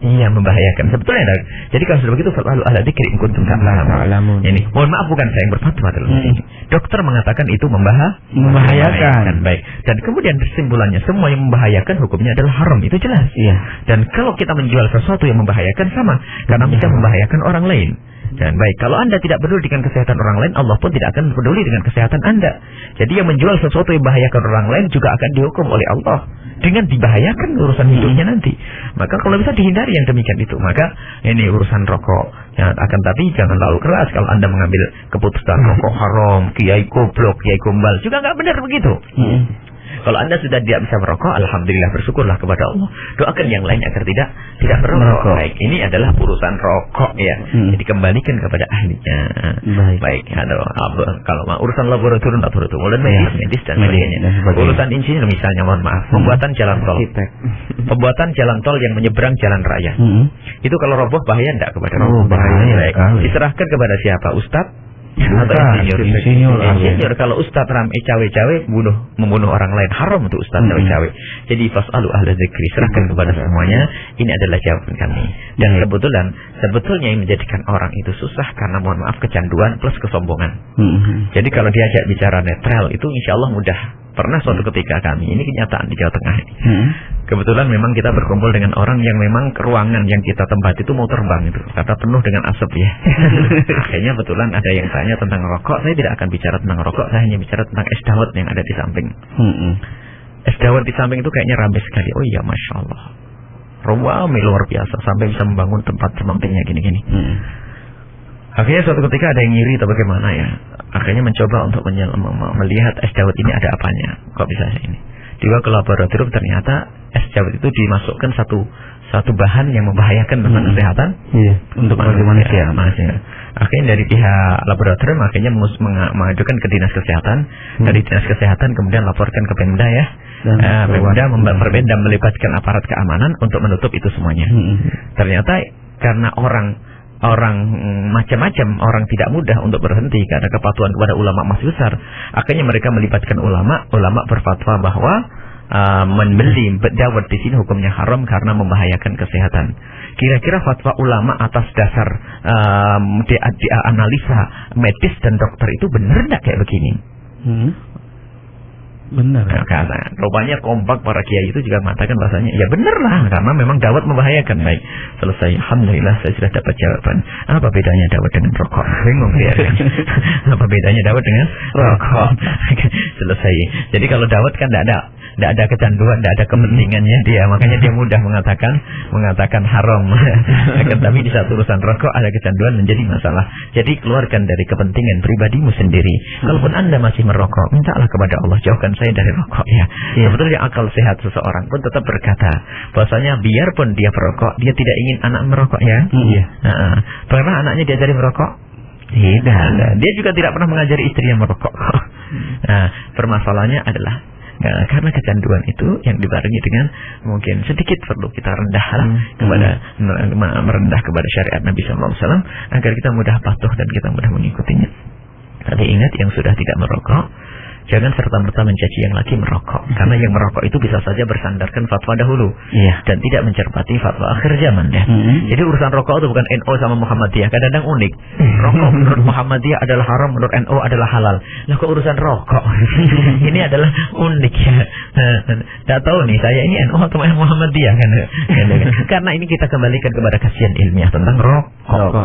Iya, membahayakan. Sebetulnya, jadi kalau sudah begitu, selalu ala dzikri in kuntum ta'lamun. Ini, mohon maaf bukan saya yang berfatwa dalam ini. Dokter mengatakan itu membahayakan. Baik. Dan kemudian kesimpulannya, semua yang membahayakan hukumnya adalah haram, itu jelas. Iya. Dan kalau kita menjual sesuatu yang membahayakan sama, karena bisa membahayakan orang lain. Dan baik, kalau Anda tidak peduli dengan kesehatan orang lain, Allah pun tidak akan peduli dengan kesehatan Anda. Jadi yang menjual sesuatu yang membahayakan orang lain juga akan dihukum oleh Allah dengan dibahayakan urusan hidupnya nanti. Maka kalau bisa dihindari yang demikian itu. Maka ini urusan rokok. Ya, akan tapi jangan terlalu keras kalau Anda mengambil keputusan rokok haram, kiai goblok, kiai gombal, juga nggak benar begitu. Kalau Anda sudah tidak bisa merokok, alhamdulillah, bersyukurlah kepada Allah. Doakan yang lain agar tidak merokok. Baik, ini adalah urusan rokok ya. Jadi kembalikan kepada ahlinya. Baik, kalau urusan laboratorium dan medis dan sebagainya. Urusan insinyur misalnya, mohon maaf, pembuatan jalan tol. Pembuatan jalan tol yang menyeberang jalan raya. Itu kalau roboh bahaya enggak kepada roboh? Bahaya. Diserahkan kepada siapa? Ustadz? Insinyur. Kalau ustadz cawe-cawe membunuh orang lain, haram untuk ustadz cawe-cawe. Jadi fas'alu ahla dzikri, serahkan kepada semuanya. Ini adalah jawaban kami. Dan sebetulnya yang menjadikan orang itu susah karena, mohon maaf, kecanduan plus kesombongan. Jadi kalau diajak bicara netral itu insya Allah mudah. Pernah suatu ketika kami, ini kenyataan di Jawa Tengah. Kebetulan memang kita berkumpul dengan orang yang memang ruangan yang kita tempati itu mau terbang itu, karena penuh dengan asap ya. Akhirnya kebetulan ada yang tanya tentang rokok. Saya tidak akan bicara tentang rokok, saya hanya bicara tentang es dawet yang ada di samping. Es dawet di samping itu kayaknya ramai sekali. Oh iya, Masya Allah, ramai luar biasa, sampai bisa membangun tempat sampingnya gini-gini. Akhirnya suatu ketika ada yang ngiri atau bagaimana ya. Akhirnya mencoba untuk melihat es dawet ini ada apanya. Kok bisa ini? Dibawa ke laboratorium, ternyata es dawet itu dimasukkan satu bahan yang membahayakan tentang kesehatan. Iya, untuk manusia. Akhirnya dari pihak laboratorium akhirnya mengajukan ke dinas kesehatan. Dari dinas kesehatan kemudian laporkan ke Pemda ya. Pemda melibatkan aparat keamanan untuk menutup itu semuanya. Ternyata karena orang macam-macam, orang tidak mudah untuk berhenti karena kepatuhan kepada ulama masih besar. Akhirnya mereka melibatkan ulama berfatwa bahwa membeli dawet di sini hukumnya haram karena membahayakan kesehatan. Kira-kira fatwa ulama atas dasar analisa medis dan dokter itu benar enggak kayak begini? Benar. Karena rupanya kompak para kiai itu juga mengatakan bahasanya ya benar lah, karena memang dawet membahayakan. Baik, selesai. Alhamdulillah saya sudah dapat jawaban. Apa bedanya dawet dengan rokok? Bingung ya. Apa bedanya dawet dengan rokok? Selesai. Jadi kalau dawet kan tidak ada kecanduan, tidak ada kepentingannya dia, makanya dia mudah mengatakan haram. Tapi di saat urusan rokok ada kecanduan menjadi masalah. Jadi keluarkan dari kepentingan pribadimu sendiri. Kalaupun Anda masih merokok, mintalah kepada Allah, jauhkan saya dari rokok ya. Sebetulnya akal sehat seseorang pun tetap berkata bahwasanya biarpun dia perokok, dia tidak ingin anak merokok ya. Pernah anaknya diajari merokok? Tidak. Dia juga tidak pernah mengajari istrinya merokok. Permasalahannya adalah karena kecanduan itu yang dibarengi dengan mungkin sedikit perlu kita rendah merendah kepada syariat Nabi SAW agar kita mudah patuh dan kita mudah mengikutinya. Tapi ingat, yang sudah tidak merokok jangan serta-merta mencaci yang lagi merokok, karena yang merokok itu bisa saja bersandarkan fatwa dahulu dan tidak mencermati fatwa akhir zaman ya. Jadi urusan rokok itu bukan NO sama Muhammadiyah, kadang-kadang unik. Rokok menurut Muhammadiyah adalah haram, menurut NO adalah halal. Nah kok urusan rokok ini adalah unik ya. Tidak tahu nih saya ini NO atau Muhammadiyah kan. Karena ini kita kembalikan kepada kajian ilmiah tentang rokok.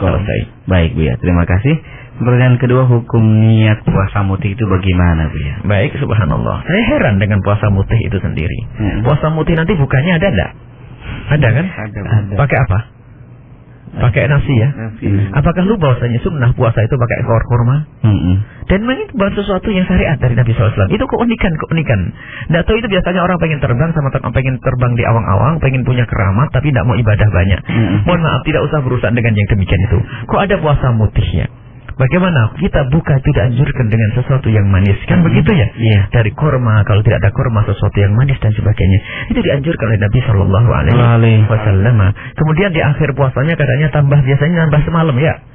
Selesai. Baik Bu ya, terima kasih. Pertanyaan kedua, hukum niat puasa mutih itu bagaimana Bu ya? Baik, subhanallah. Saya heran dengan puasa mutih itu sendiri. Puasa mutih nanti bukannya ada enggak? Ada kan? Ada. Pakai apa? Pakai nasi ya? Apakah lu bahwasanya sunnah puasa itu pakai ekor kurma? Dan memang itu bukan sesuatu yang syariat dari Nabi SAW. Itu keunikan. Nggak tahu itu biasanya orang pengen terbang pengen terbang di awang-awang, pengen punya keramat tapi tidak mau ibadah banyak. Mohon maaf, tidak usah berurusan dengan yang demikian itu. Kok ada puasa mutihnya? Bagaimana kita buka itu dianjurkan dengan sesuatu yang manis, kan begitu ya? Dari kurma, kalau tidak ada kurma sesuatu yang manis dan sebagainya. Itu dianjurkan oleh Nabi SAW. Kemudian di akhir puasanya katanya biasanya tambah semalam ya.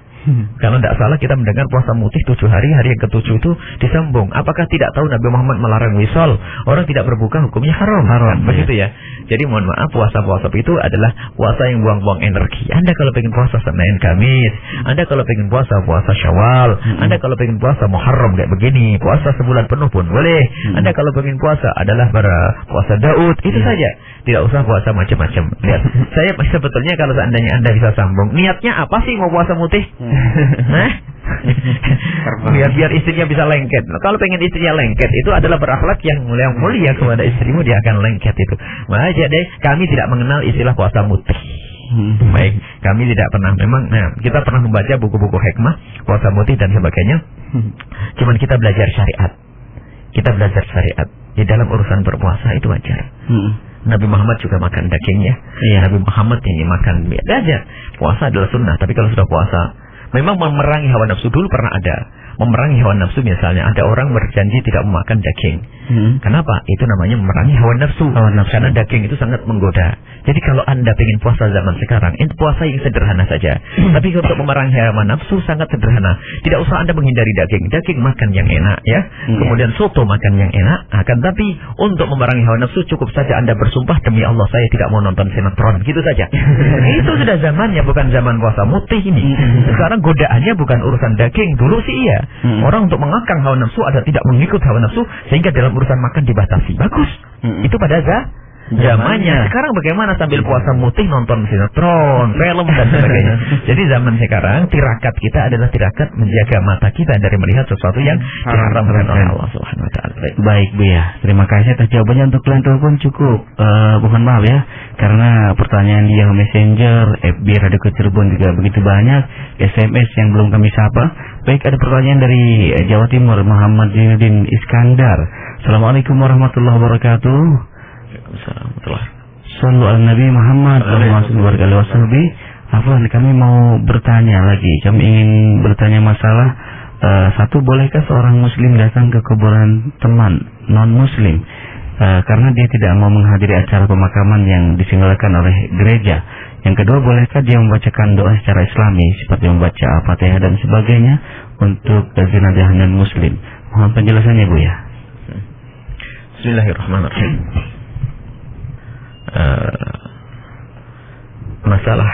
Kalau tidak salah kita mendengar puasa mutih 7 hari, hari yang ke-7 itu disambung. Apakah tidak tahu Nabi Muhammad melarang wisol? Orang tidak berbuka hukumnya haram. Kan? Begitu ya. Jadi mohon maaf, puasa-puasa itu adalah puasa yang buang-buang energi. Anda kalau pengen puasa Senin Kamis, Anda kalau pengen puasa Syawal, Anda kalau pengen puasa Muharram kayak begini, puasa sebulan penuh pun boleh. Anda kalau pengen puasa adalah puasa Daud, itu saja. Tidak usah puasa macam-macam. Lihat, saya sebetulnya kalau seandainya Anda bisa sambung, niatnya apa sih mau puasa mutih? biar istrinya bisa lengket. Kalau pengen istrinya lengket, itu adalah berakhlak yang mulia kepada istrimu, dia akan lengket itu. Maka jadi kami tidak mengenal istilah puasa mutih. Baik, kami tidak pernah. Memang, kita pernah membaca buku-buku hikmah puasa mutih dan sebagainya. Cuman kita belajar syariat. Kita belajar syariat di dalam urusan berpuasa itu wajar. Nabi Muhammad juga makan dagingnya. Nabi Muhammad ini makan aja. Puasa adalah sunnah. Tapi kalau sudah puasa, memang memerangi hawa nafsu dulu pernah ada. Memerangi hawa nafsu, misalnya ada orang berjanji tidak memakan daging. Kenapa? Itu namanya memerangi hawa nafsu. Karena daging itu sangat menggoda. Jadi kalau Anda ingin puasa zaman sekarang, itu puasa yang sederhana saja. Tapi untuk memerangi hawa nafsu sangat sederhana. Tidak usah Anda menghindari daging. Daging makan yang enak ya. Kemudian soto makan yang enak. Akan tapi untuk memerangi hawa nafsu cukup saja Anda bersumpah, demi Allah saya tidak mau nonton sinetron. Gitu saja. Itu sudah zamannya, bukan zaman puasa mutih ini. Sekarang godaannya bukan urusan daging. Dulu sih iya. Orang untuk mengekang hawa nafsu ada tidak mengikut hawa nafsu, sehingga dalam urusan makan dibatasi. Bagus. Itu pada zamannya. Sekarang bagaimana sambil puasa mutih nonton sinetron, film dan sebagainya. Jadi zaman sekarang tirakat kita adalah tirakat menjaga mata kita dari melihat sesuatu yang diharamkan oleh Allah Subhanahu wa taala. Baik Bu ya. Terima kasih atas jawabannya. Untuk line telepon cukup. Mohon maaf ya, karena pertanyaan di Yahoo Messenger, FB Radio Cirebon juga begitu banyak, SMS yang belum kami sapa. Baik, ada pertanyaan dari Jawa Timur, Muhammad Zainuddin Iskandar. Assalamualaikum warahmatullahi wabarakatuh. Sallu ala Nabi Muhammad sallallahu alaihi wasallam. Afwan, kami mau bertanya lagi. Kami ingin bertanya masalah satu, bolehkah seorang muslim datang ke kuburan teman non muslim karena dia tidak mau menghadiri acara pemakaman yang diselenggarakan oleh gereja? Yang kedua, bolehkah dia membacakan doa secara Islami seperti membaca Al-Fatihah dan sebagainya untuk jenazah non muslim? Mohon penjelasannya Bu ya. Bismillahirrahmanirrahim. Masalah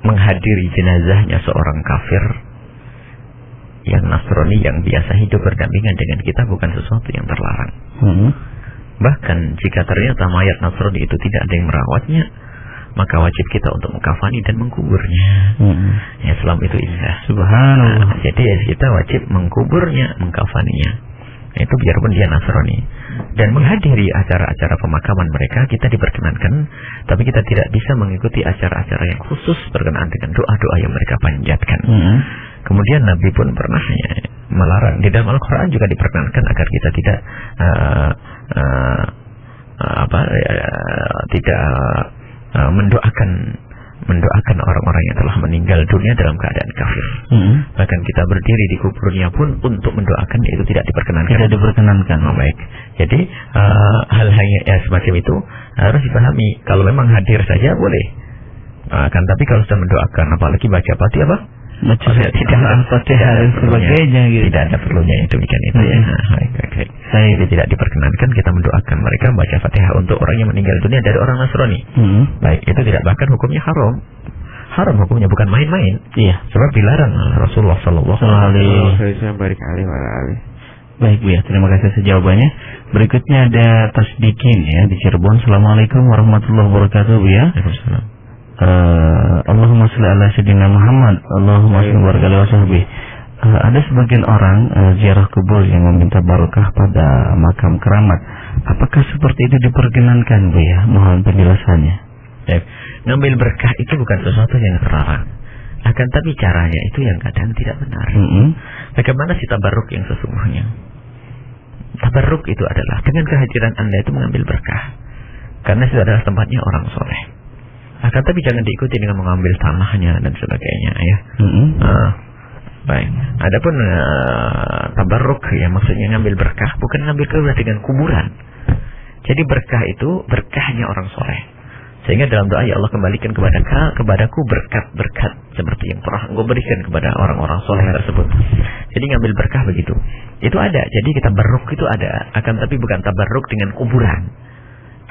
menghadiri jenazahnya seorang kafir yang Nasrani yang biasa hidup berdampingan dengan kita bukan sesuatu yang terlarang. Bahkan jika ternyata mayat Nasrani itu tidak ada yang merawatnya, maka wajib kita untuk mengkafani dan mengkuburnya. Islam itu indah. Subhanallah. Jadi kita wajib mengkuburnya, mengkafaninya. Itu biarpun dia Nasrani. Dan menghadiri acara-acara pemakaman mereka kita diperkenankan, tapi kita tidak bisa mengikuti acara-acara yang khusus berkenaan dengan doa-doa yang mereka panjatkan. Kemudian Nabi pun pernah melarang. Di dalam Al-Quran juga diperkenankan agar kita tidak mendoakan orang-orang yang telah meninggal dunia dalam keadaan kafir. Bahkan kita berdiri di kuburnya pun untuk mendoakan itu tidak diperkenankan. Tidak diperkenankan. Baik. Jadi hal-hal yang semacam itu harus dipahami. Kalau memang hadir saja boleh. Tapi kalau sudah mendoakan, apalagi baca Fatihah tidak Al-Fatihah dan sebagainya gitu. Tidak ada perlunya yang demikian itu ya. Jadi tidak diperkenankan kita mendoakan mereka membaca Fatihah untuk orang yang meninggal dunia dari orang Nasrani. Baik, itu tidak, bahkan hukumnya haram. Haram hukumnya, bukan main-main. Iya. Sebab dilarang Rasulullah sallallahu alaihi wasallam. Baik Bu ya, terima kasih atas jawabannya. Berikutnya ada Tasdikin ya di Cirebon. Assalamualaikum warahmatullahi wabarakatuh Bu ya. Waalaikumsalam. Allahumma sholli ala sayyidina Muhammad, Allahumma sholli wa ala sahbihi. Ada sebagian orang ziarah kubur yang meminta barokah pada makam keramat. Apakah seperti itu diperkenankan Bu ya? Mohon penjelasannya. Ngambil berkah itu bukan sesuatu yang terlarang. Akan tapi caranya itu yang kadang tidak benar. Bagaimana si tabarruk yang sesungguhnya? Tabarruk itu adalah dengan kehadiran Anda itu mengambil berkah. Karena itu adalah tempatnya orang soleh. Akan tapi jangan diikuti dengan mengambil tanahnya dan sebagainya ya. Baik. Adapun tabarruk yang maksudnya ngambil berkah, bukan ngambil berkah dengan kuburan. Jadi berkah itu berkahnya orang soleh. Sehingga dalam doa, ya Allah kembalikan kepadaku berkat-berkat seperti yang pernah Engkau berikan kepada orang-orang soleh tersebut. Jadi ngambil berkah begitu. Itu ada. Jadi kita tabarruk itu ada. Akan tapi bukan tabarruk dengan kuburan.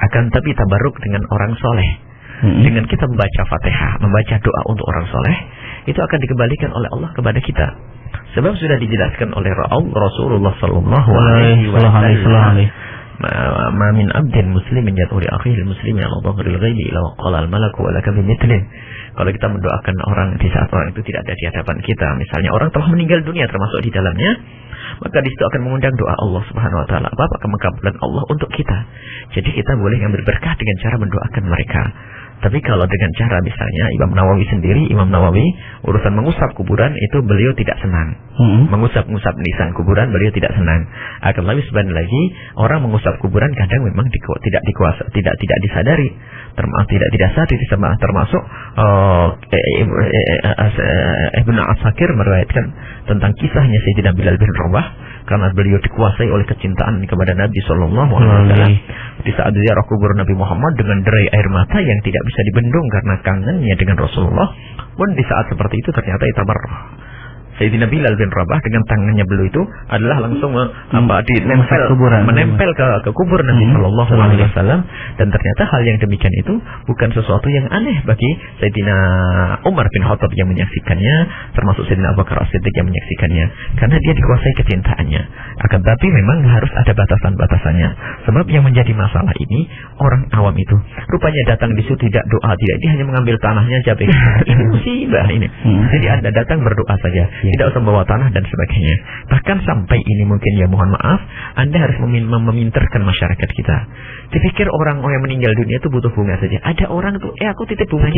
Akan tapi tabarruk dengan orang soleh. Dengan kita membaca Fatihah, membaca doa untuk orang soleh, itu akan dikembalikan oleh Allah kepada kita. Sebab sudah dijelaskan oleh Rasulullah sallallahu alaihi wasallam, ma min abdin muslimin yad'u li akhihi muslimin ala dhahril ghaibi ila qala al malaku wa laka bimithlin. Kalau kita mendoakan orang di saat orang itu tidak ada di hadapan kita, misalnya orang telah meninggal dunia termasuk di dalamnya, maka di situ akan mengundang doa Allah Subhanahu wa taala, apa kemakabulan Allah untuk kita. Jadi kita boleh ngambil berkah dengan cara mendoakan mereka. Tapi kalau dengan cara misalnya Imam Nawawi urusan mengusap kuburan itu beliau tidak senang. Mengusap-ngusap nisan kuburan beliau tidak senang. Akan lebih sebenarnya lagi orang mengusap kuburan kadang memang tidak disadari, termasuk Ibnu Asakir meriwayatkan tentang kisahnya Sayyidina Bilal bin Rabah, karena beliau dikuasai oleh kecintaan kepada Nabi sallallahu alaihi wasallam. Di saat ziarah kubur Nabi Muhammad dengan derai air mata yang tidak bisa dibendung karena kangennya dengan Rasulullah, pun di saat seperti itu ternyata itabarrah. Sayyidina Bilal bin Rabah dengan tangannya beliau itu adalah langsung menempel ke kubur Nabi sallallahu alaihi wasallam, dan ternyata hal yang demikian itu bukan sesuatu yang aneh bagi Sayyidina Umar bin Khattab yang menyaksikannya, termasuk Sayyidina Abu Bakar As-Siddiq yang menyaksikannya, karena dia dikuasai kecintaannya. Akan tapi memang harus ada batasan-batasannya. Sebab yang menjadi masalah ini orang awam itu rupanya datang di situ tidak doa, dia hanya mengambil tanahnya saja. Ini musibah ini. Jadi Anda datang berdoa saja, tidak usah membawa tanah dan sebagainya. Bahkan sampai ini mungkin ya mohon maaf, Anda harus meminterkan masyarakat kita. Dipikir orang yang meninggal dunia itu butuh bunga saja. Ada orang tuh, aku titip bunganya.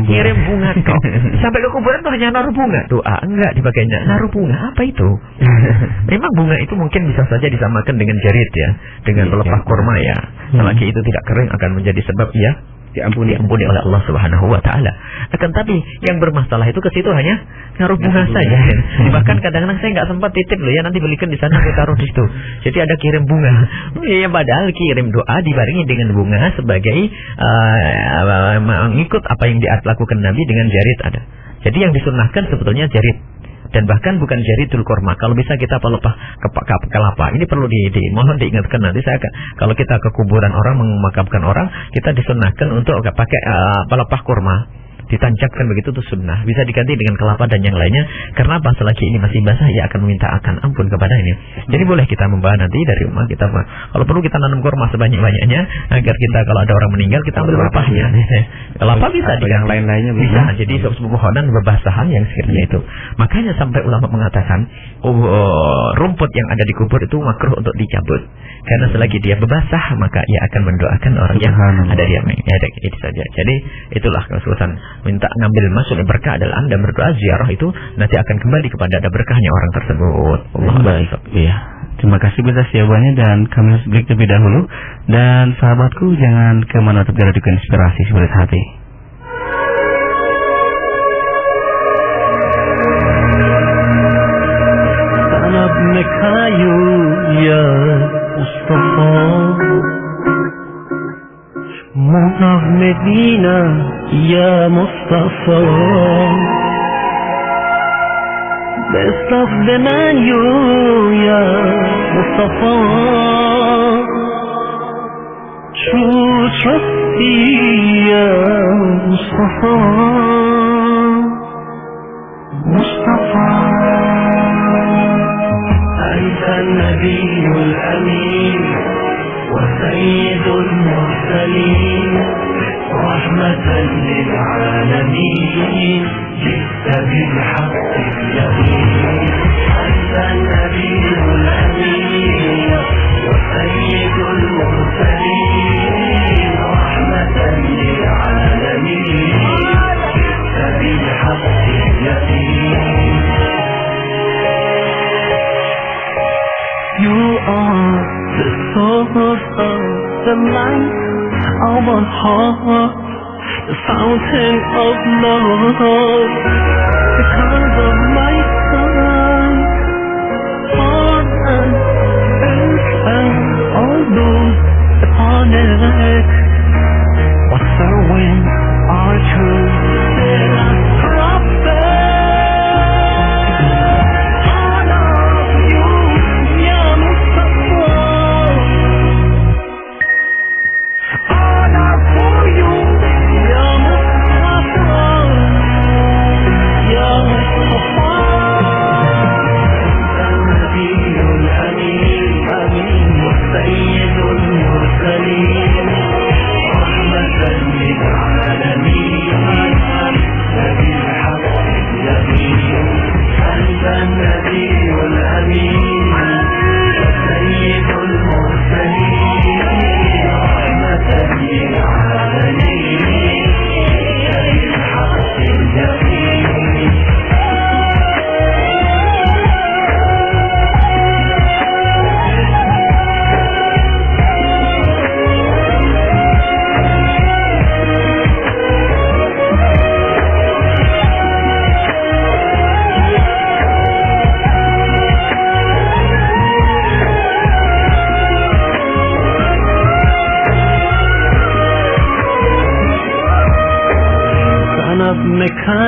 Ngirim bunga kok. Sampai ke kuburan tuh hanya naruh bunga. Doa enggak dipakainya. Naruh bunga apa itu? Memang bunga itu mungkin bisa saja disamakan dengan jarit ya, dengan pelepah kurma ya. Selagi itu tidak kering akan menjadi sebab ya diampuni oleh Allah Subhanahu wa taala. Akan tapi yang bermasalah itu ke situ hanya naruh bunga saja. Bahkan kadang-kadang saya nggak sempat titip loh ya, nanti belikan di sana, aku taruh di situ. Jadi ada kirim bunga. Ya padahal kirim doa dibarengi dengan bunga sebagai mengikut apa yang dilakukan Nabi dengan jarit ada. Jadi yang disunnahkan sebetulnya jarit. Dan bahkan bukan jaritul korma. Kalau bisa kita pelepah kelapa. Ini perlu mohon diingatkan nanti kalau kita ke kuburan orang, memakamkan orang, kita disunahkan untuk pakai pelepah kurma. Ditancapkan begitu tuh sunnah. Bisa diganti dengan kelapa dan yang lainnya. Karena apa? Selagi ini masih basah, ia akan meminta akan ampun kepada ini. Jadi boleh kita membawa nanti dari rumah kita. Kalau perlu kita nanam kurma sebanyak-banyaknya, agar kita kalau ada orang meninggal kita ambil pelepahnya. Kelapa bisa diganti. Yang lain-lainnya bisa. Jadi sebuah bebasahan yang sekiranya itu. Makanya sampai ulama mengatakan rumput yang ada di kubur itu makruh untuk dicabut. Karena selagi dia bebasah, maka ia akan mendoakan orang yang ada di ya, itu saja. Jadi itulah kesulitan. Minta ngambil masuk berkah adalah Anda berdoa, ziarah itu nanti akan kembali kepada ada berkahnya orang tersebut. Allah baik. Iya. Terima kasih atas jawabannya, dan kami harus break terlebih dahulu. Dan sahabatku, jangan kemana tergara dengan inspirasi Spirit Hati. Tanab mekayu ya Mustafa, Munaf Medina ya Mustafa, best of the man you ya Mustafa, true trustee ya Mustafa, Mustafa. أنت النبي الأمين وسيد المرسلين رحمة للعالمين جئت بالحق اليقين. أنت النبي الأمين وسيد المرسلين رحمة للعالمين جئت بالحق اليقين. You are the source of the light, our heart, the fountain of love, the cause of my son, heart and earth and all those upon it. What sound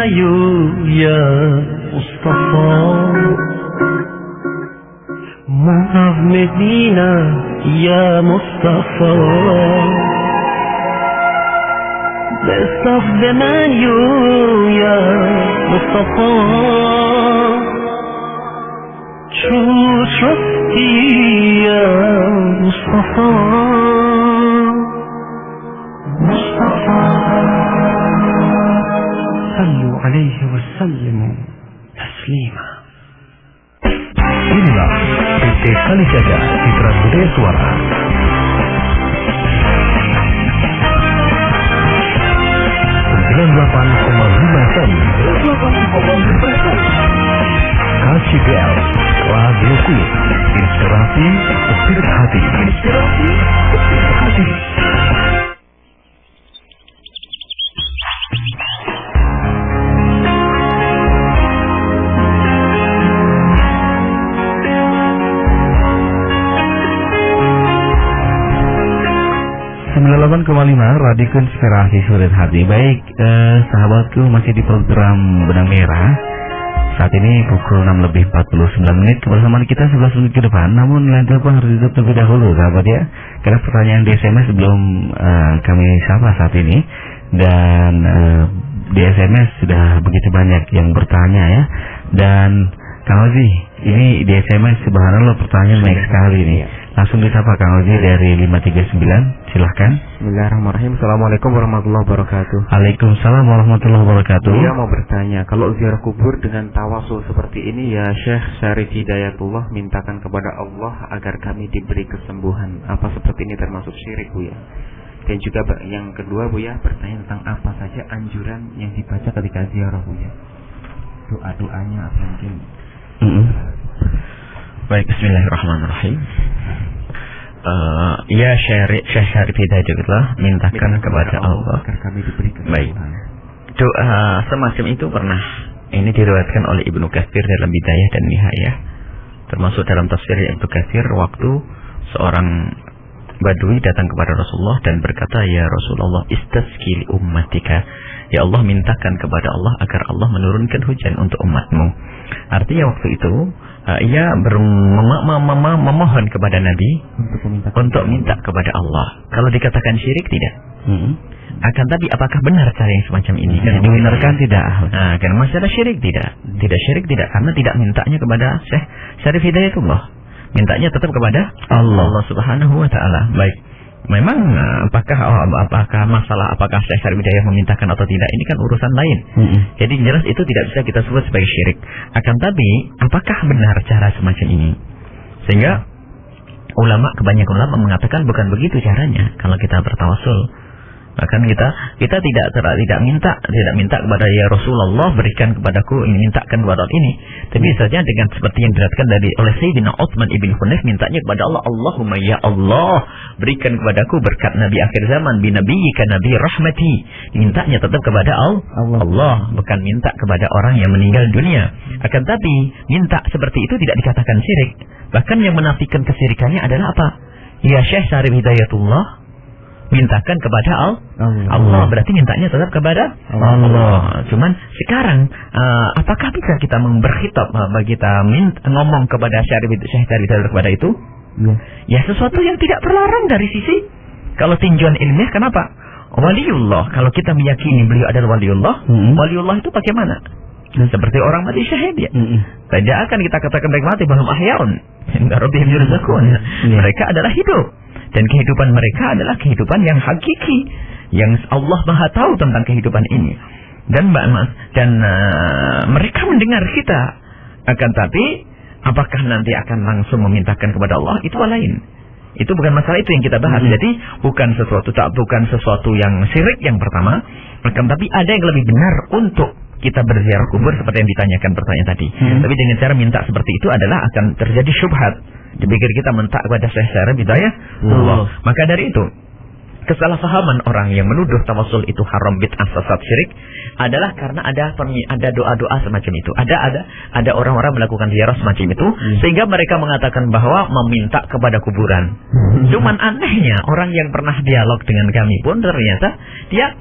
you ya Mustafa, Mu'af Medina ya Mustafa, best of them and you ya Mustafa, true trustee ya Mustafa, Mustafa. Sallu alaihi wa sallimu taslima. Inilah PT Kalijaga Citra Budaya Suara. KCGL Radioku, inspirasi spirit hati. Inspirasi spirit hati. Radio Inspirasi Spirit Hati. Baik, sahabatku, masih di program Benang Merah. Saat ini pukul 6:49 kebersamaan kita 11 menit ke depan. Namun line telepon harus ditutup terlebih dahulu, sahabat ya. Karena pertanyaan di SMS belum kami sapa saat ini. Dan di SMS sudah begitu banyak yang bertanya ya. Dan Kang Ozi, ini di SMS subhanallah pertanyaan banyak sekali nih. Langsung disapa Kang Ozi dari 539, silahkan. Bismillahirrahmanirrahim. Assalamualaikum warahmatullahi wabarakatuh. Waalaikumsalam warahmatullahi wabarakatuh. Dia mau bertanya, kalau ziarah kubur dengan tawasul seperti ini ya Syekh Syarif Hidayatullah, mintakan kepada Allah agar kami diberi kesembuhan. Apa seperti ini termasuk syirik, Bu ya? Dan juga yang kedua, Bu ya, bertanya tentang apa saja anjuran yang dibaca ketika ziarah, Bu ya? Doa-doanya apa mungkin? Baik, bismillahirrahmanirrahim. Ya Syekh Syarif Hidayatullah, mintakan kepada Allah agar kami diberi kesembuhan. Baik. Doa semacam itu pernah ini diriwayatkan oleh Ibnu Katsir dalam Bidayah dan Nihayah, termasuk dalam tafsir Ibnu Katsir, waktu seorang Badui datang kepada Rasulullah dan berkata, "Ya Rasulullah, istasqi li ummatika." Ya Allah, mintakan kepada Allah agar Allah menurunkan hujan untuk umatmu. Artinya waktu itu ia memohon kepada Nabi untuk minta kepada Allah. Kalau dikatakan syirik, tidak. Akan tapi apakah benar cara yang semacam ini? Yang dibenarkan tidak. Nah, karena masalah syirik tidak syirik tidak, karena tidak mintanya kepada Syekh Syarif Hidayatullah. Mintanya tetap kepada Allah Subhanahu wa taala. Baik. Memang apakah Syekh Syarif Hidayah memintakan atau tidak, ini kan urusan lain. Jadi jelas itu tidak bisa kita sebut sebagai syirik. Akan tapi apakah benar cara semacam ini? Sehingga kebanyakan ulama mengatakan bukan begitu caranya kalau kita bertawasul. Bahkan kita tidak minta kepada ya Rasulullah berikan kepadaku ini, mintakan kepada Allah ini. Tapi saja dengan seperti yang diriwayatkan oleh Sayyidina Utsman ibn Hunayf, mintanya kepada Allah, Allahumma ya Allah berikan kepadaku berkat Nabi akhir zaman, binabiyyika nabi rahmati. Mintanya tetap kepada Allah, bukan minta kepada orang yang meninggal dunia. Akan tapi minta seperti itu tidak dikatakan syirik. Bahkan yang menafikan kesyirikannya adalah apa? Ya Syekh Syarif Hidayatullah mintakan kepada Allah, berarti mintanya tetap kepada Allah. Cuman sekarang apakah bisa kita berkhitab bagi kita ngomong kepada Syekh Syarif kepada itu? Ya sesuatu yang tidak terlarang dari sisi kalau tinjauan ilmiah. Kenapa? Waliullah, kalau kita meyakini beliau adalah waliullah, waliullah itu bagaimana? Seperti orang mati syahid ya. Tidak akan kita katakan mereka mati, bahum ahyaun inda rabbihim yurzaqun. Mereka adalah hidup. Dan kehidupan mereka adalah kehidupan yang hakiki, yang Allah Maha tahu tentang kehidupan ini. Dan mereka mendengar kita. Akan tapi apakah nanti akan langsung memintakan kepada Allah, itu lain. Itu bukan masalah itu yang kita bahas. Jadi bukan sesuatu yang syirik yang pertama. Akan tapi ada yang lebih benar untuk kita berziarah kubur seperti yang ditanyakan pertanyaan tadi. Tapi dengan cara minta seperti itu adalah akan terjadi syubhat. Dipikir kita minta kepada Syekh Syarif Hidayatullah. Maka dari itu kesalahpahaman orang yang menuduh tawasul itu haram, bid'ah, sesat, syirik adalah karena ada doa-doa semacam itu. Ada orang-orang melakukan ziarah semacam itu sehingga mereka mengatakan bahwa meminta kepada kuburan. Cuman anehnya orang yang pernah dialog dengan kami pun ternyata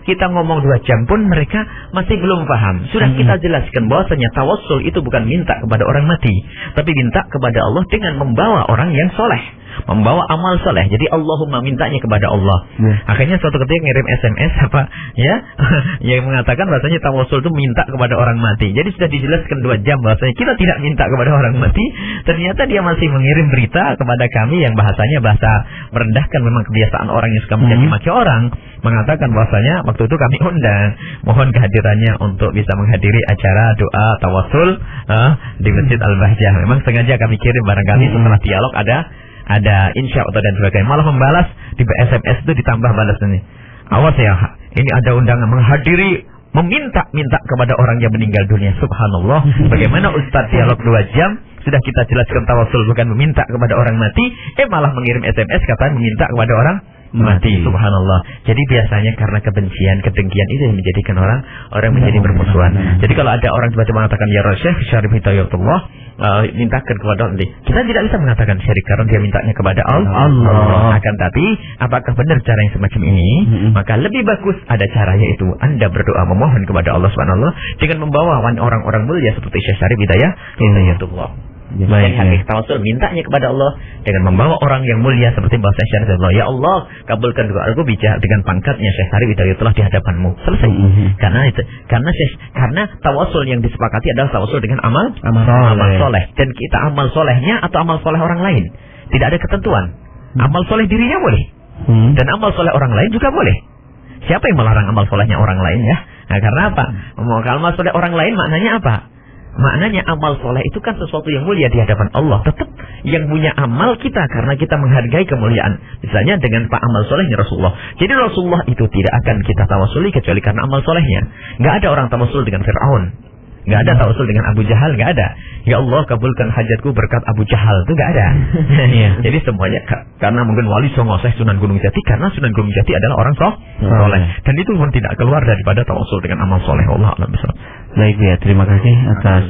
kita ngomong 2 jam pun mereka masih belum paham. Sudah kita jelaskan bahwasanya tawasul itu bukan minta kepada orang mati, tapi minta kepada Allah dengan membawa orang yang soleh, membawa amal soleh. Jadi Allahumma mintanya kepada Allah. Akhirnya suatu ketika ngirim SMS yang mengatakan bahasanya tawasul itu minta kepada orang mati. Jadi sudah dijelaskan 2 jam bahasanya kita tidak minta kepada orang mati. Ternyata dia masih mengirim berita kepada kami yang bahasanya bahasa merendahkan, memang kebiasaan orang yang suka mencaci maki orang, mengatakan bahasanya waktu itu kami undang, mohon kehadirannya untuk bisa menghadiri acara doa tawasul di Masjid Al-Bahjah. Memang sengaja kami kirim barangkali setelah dialog ada insya Allah dan sebagainya. Malah membalas di SMS itu ditambah balas ini. Awas ya, ini ada undangan menghadiri, minta kepada orang yang meninggal dunia. Subhanallah. Bagaimana Ustaz dialog 2 jam sudah kita jelaskan tawasul bukan meminta kepada orang mati, malah mengirim SMS katanya meminta kepada orang mati. Subhanallah. Jadi biasanya karena kebencian, kedengkian itu yang menjadikan orang menjadi bermusuhan. Jadi kalau ada orang tiba-tiba mengatakan ya Syekh Syarif Hidayatullah mintakan kepada Allah, kita tidak bisa mengatakan syirik karena dia mintanya kepada Allah. Akan tapi apakah benar cara yang semacam ini? Maka lebih bagus ada cara, yaitu Anda berdoa memohon kepada Allah Subhanahu dengan membawa orang-orang mulia seperti Syekh Syarif Hidayatullah. Baik, hakikat tawasul mintanya kepada Allah dengan membawa orang yang mulia seperti bahasa Syekh Allah. Ya Allah, kabulkan doa aku bicara dengan pangkatnya Syekh Syarif Hidayatullah di hadapanmu. Selesai. Karena tawasul yang disepakati adalah tawasul dengan amal soleh. Dan kita amal solehnya atau amal soleh orang lain tidak ada ketentuan. Amal soleh dirinya boleh, dan amal soleh orang lain juga boleh. Siapa yang melarang amal solehnya orang lain ya? Nah, karena apa? Kalau amal soleh orang lain maknanya apa? Maknanya amal soleh itu kan sesuatu yang mulia di hadapan Allah. Tetap yang punya amal kita, karena kita menghargai kemuliaan. Misalnya dengan amal solehnya Rasulullah. Jadi Rasulullah itu tidak akan kita tawasuli kecuali karena amal solehnya. Nggak ada orang tawasul dengan Fir'aun, nggak ada tawasul dengan Abu Jahal, nggak ada. Ya Allah kabulkan hajatku berkat Abu Jahal, itu nggak ada. Jadi semuanya karena mungkin Wali Songo, Syekh Sunan Gunung Jati, karena Sunan Gunung Jati adalah orang soleh. Dan itu pun tidak keluar daripada tawasul dengan amal soleh. Allah a'lam bishawab. Baik ya, terima kasih atas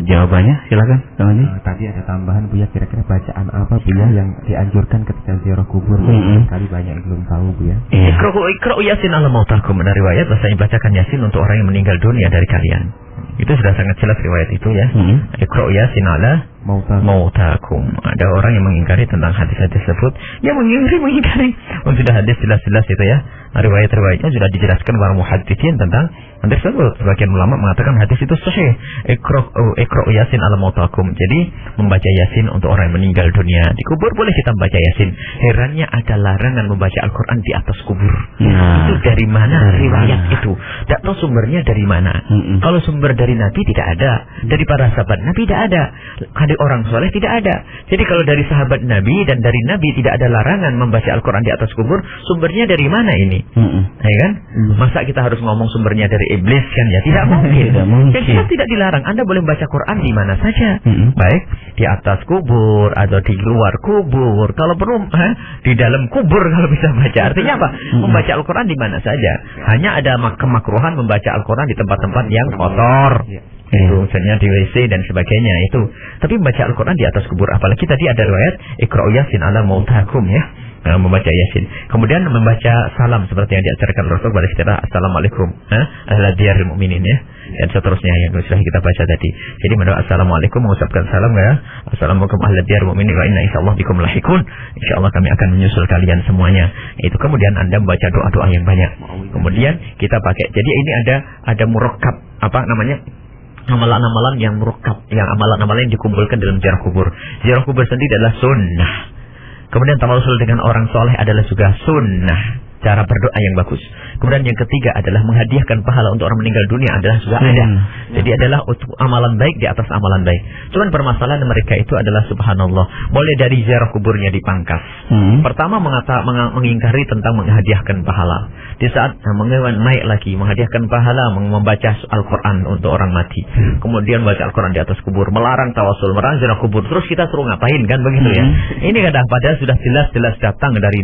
jawabannya. Silakan Kang Haji. Tadi ada tambahan Bu ya, kira-kira bacaan apa Bu ya yang dianjurkan ketika ziarah kubur? Kali banyak yang belum tahu Bu ya. Iqra'u Yasin ala mautakum, dari riwayat bahasanya bacakan Yasin untuk orang yang meninggal dunia dari kalian. Itu sudah sangat jelas riwayat itu ya. Iqra'u Yasin ala mautakum. Ada orang yang mengingkari tentang hadis-hadis tersebut. Ya mengingkari. Sudah hadis jelas-jelas itu ya. Riwayat-riwayatnya sudah dijelaskan para muhaddisin tentang hadis tersebut. Sebagian ulama mengatakan hadis itu sahih. Iqra'u Yasin ala mautakum. Jadi membaca Yasin untuk orang yang meninggal dunia. Di kubur boleh kita membaca Yasin. Herannya ada larangan membaca Al-Quran di atas kubur. Itu dari mana riwayat itu? Tidak tahu sumbernya dari mana. Kalau sumber dari Nabi tidak ada, dari para sahabat Nabi tidak ada, dari orang soleh tidak ada. Jadi kalau dari sahabat Nabi dan dari Nabi tidak ada larangan membaca Al-Quran di atas kubur, sumbernya dari mana ini? Ya kan? Masa kita harus ngomong sumbernya dari iblis kan ya? Tidak mungkin. Dan kita tidak dilarang. Anda boleh membaca Quran di mana saja. Baik di atas kubur atau di luar kubur. Kalau perlu di dalam kubur kalau bisa baca. Artinya apa? Membaca Al-Quran di mana saja. Hanya ada kemakruhan membaca Al-Quran di tempat-tempat yang kotor. Itu misalnya di WC dan sebagainya itu. Tapi membaca Al-Quran di atas kubur, apalagi tadi ada riwayat Iqra'u Yasin ala mautakum ya. Membaca Yasin. Kemudian membaca salam seperti yang diajarkan Rasul kepada kita, Assalamualaikum ala diyaril mu'minin ya. Dan seterusnya yang sudah kita baca tadi. Jadi mendoa Assalamualaikum, mengucapkan salam ya. Assalamualaikum ala diyaril mu'minin wa inna insyaallah bikum lahikun. Insyaallah kami akan menyusul kalian semuanya. Itu kemudian Anda membaca doa-doa yang banyak. Kemudian kita pakai. Jadi ini ada murakkab, apa namanya? Amalan-amalan yang murakkab, yang amalan-amalan yang dikumpulkan dalam ziarah kubur. Ziarah kubur sendiri adalah sunnah. Kemudian tawasul dengan orang soleh adalah juga sunnah. cara berdoa yang bagus. Kemudian yang ketiga adalah menghadiahkan pahala untuk orang meninggal dunia adalah juga ada. Jadi adalah untuk amalan baik di atas amalan baik. Cuman permasalahan mereka itu adalah subhanallah, mulai dari ziarah kuburnya dipangkas. Pertama mengingkari tentang menghadiahkan pahala. Di saat naik lagi menghadiahkan pahala membaca Al-Quran untuk orang mati. Kemudian baca Al-Quran di atas kubur, melarang tawasul, melarang ziarah kubur. Terus kita suruh ngapain kan begitu ya? Ini kadang padahal sudah jelas datang dari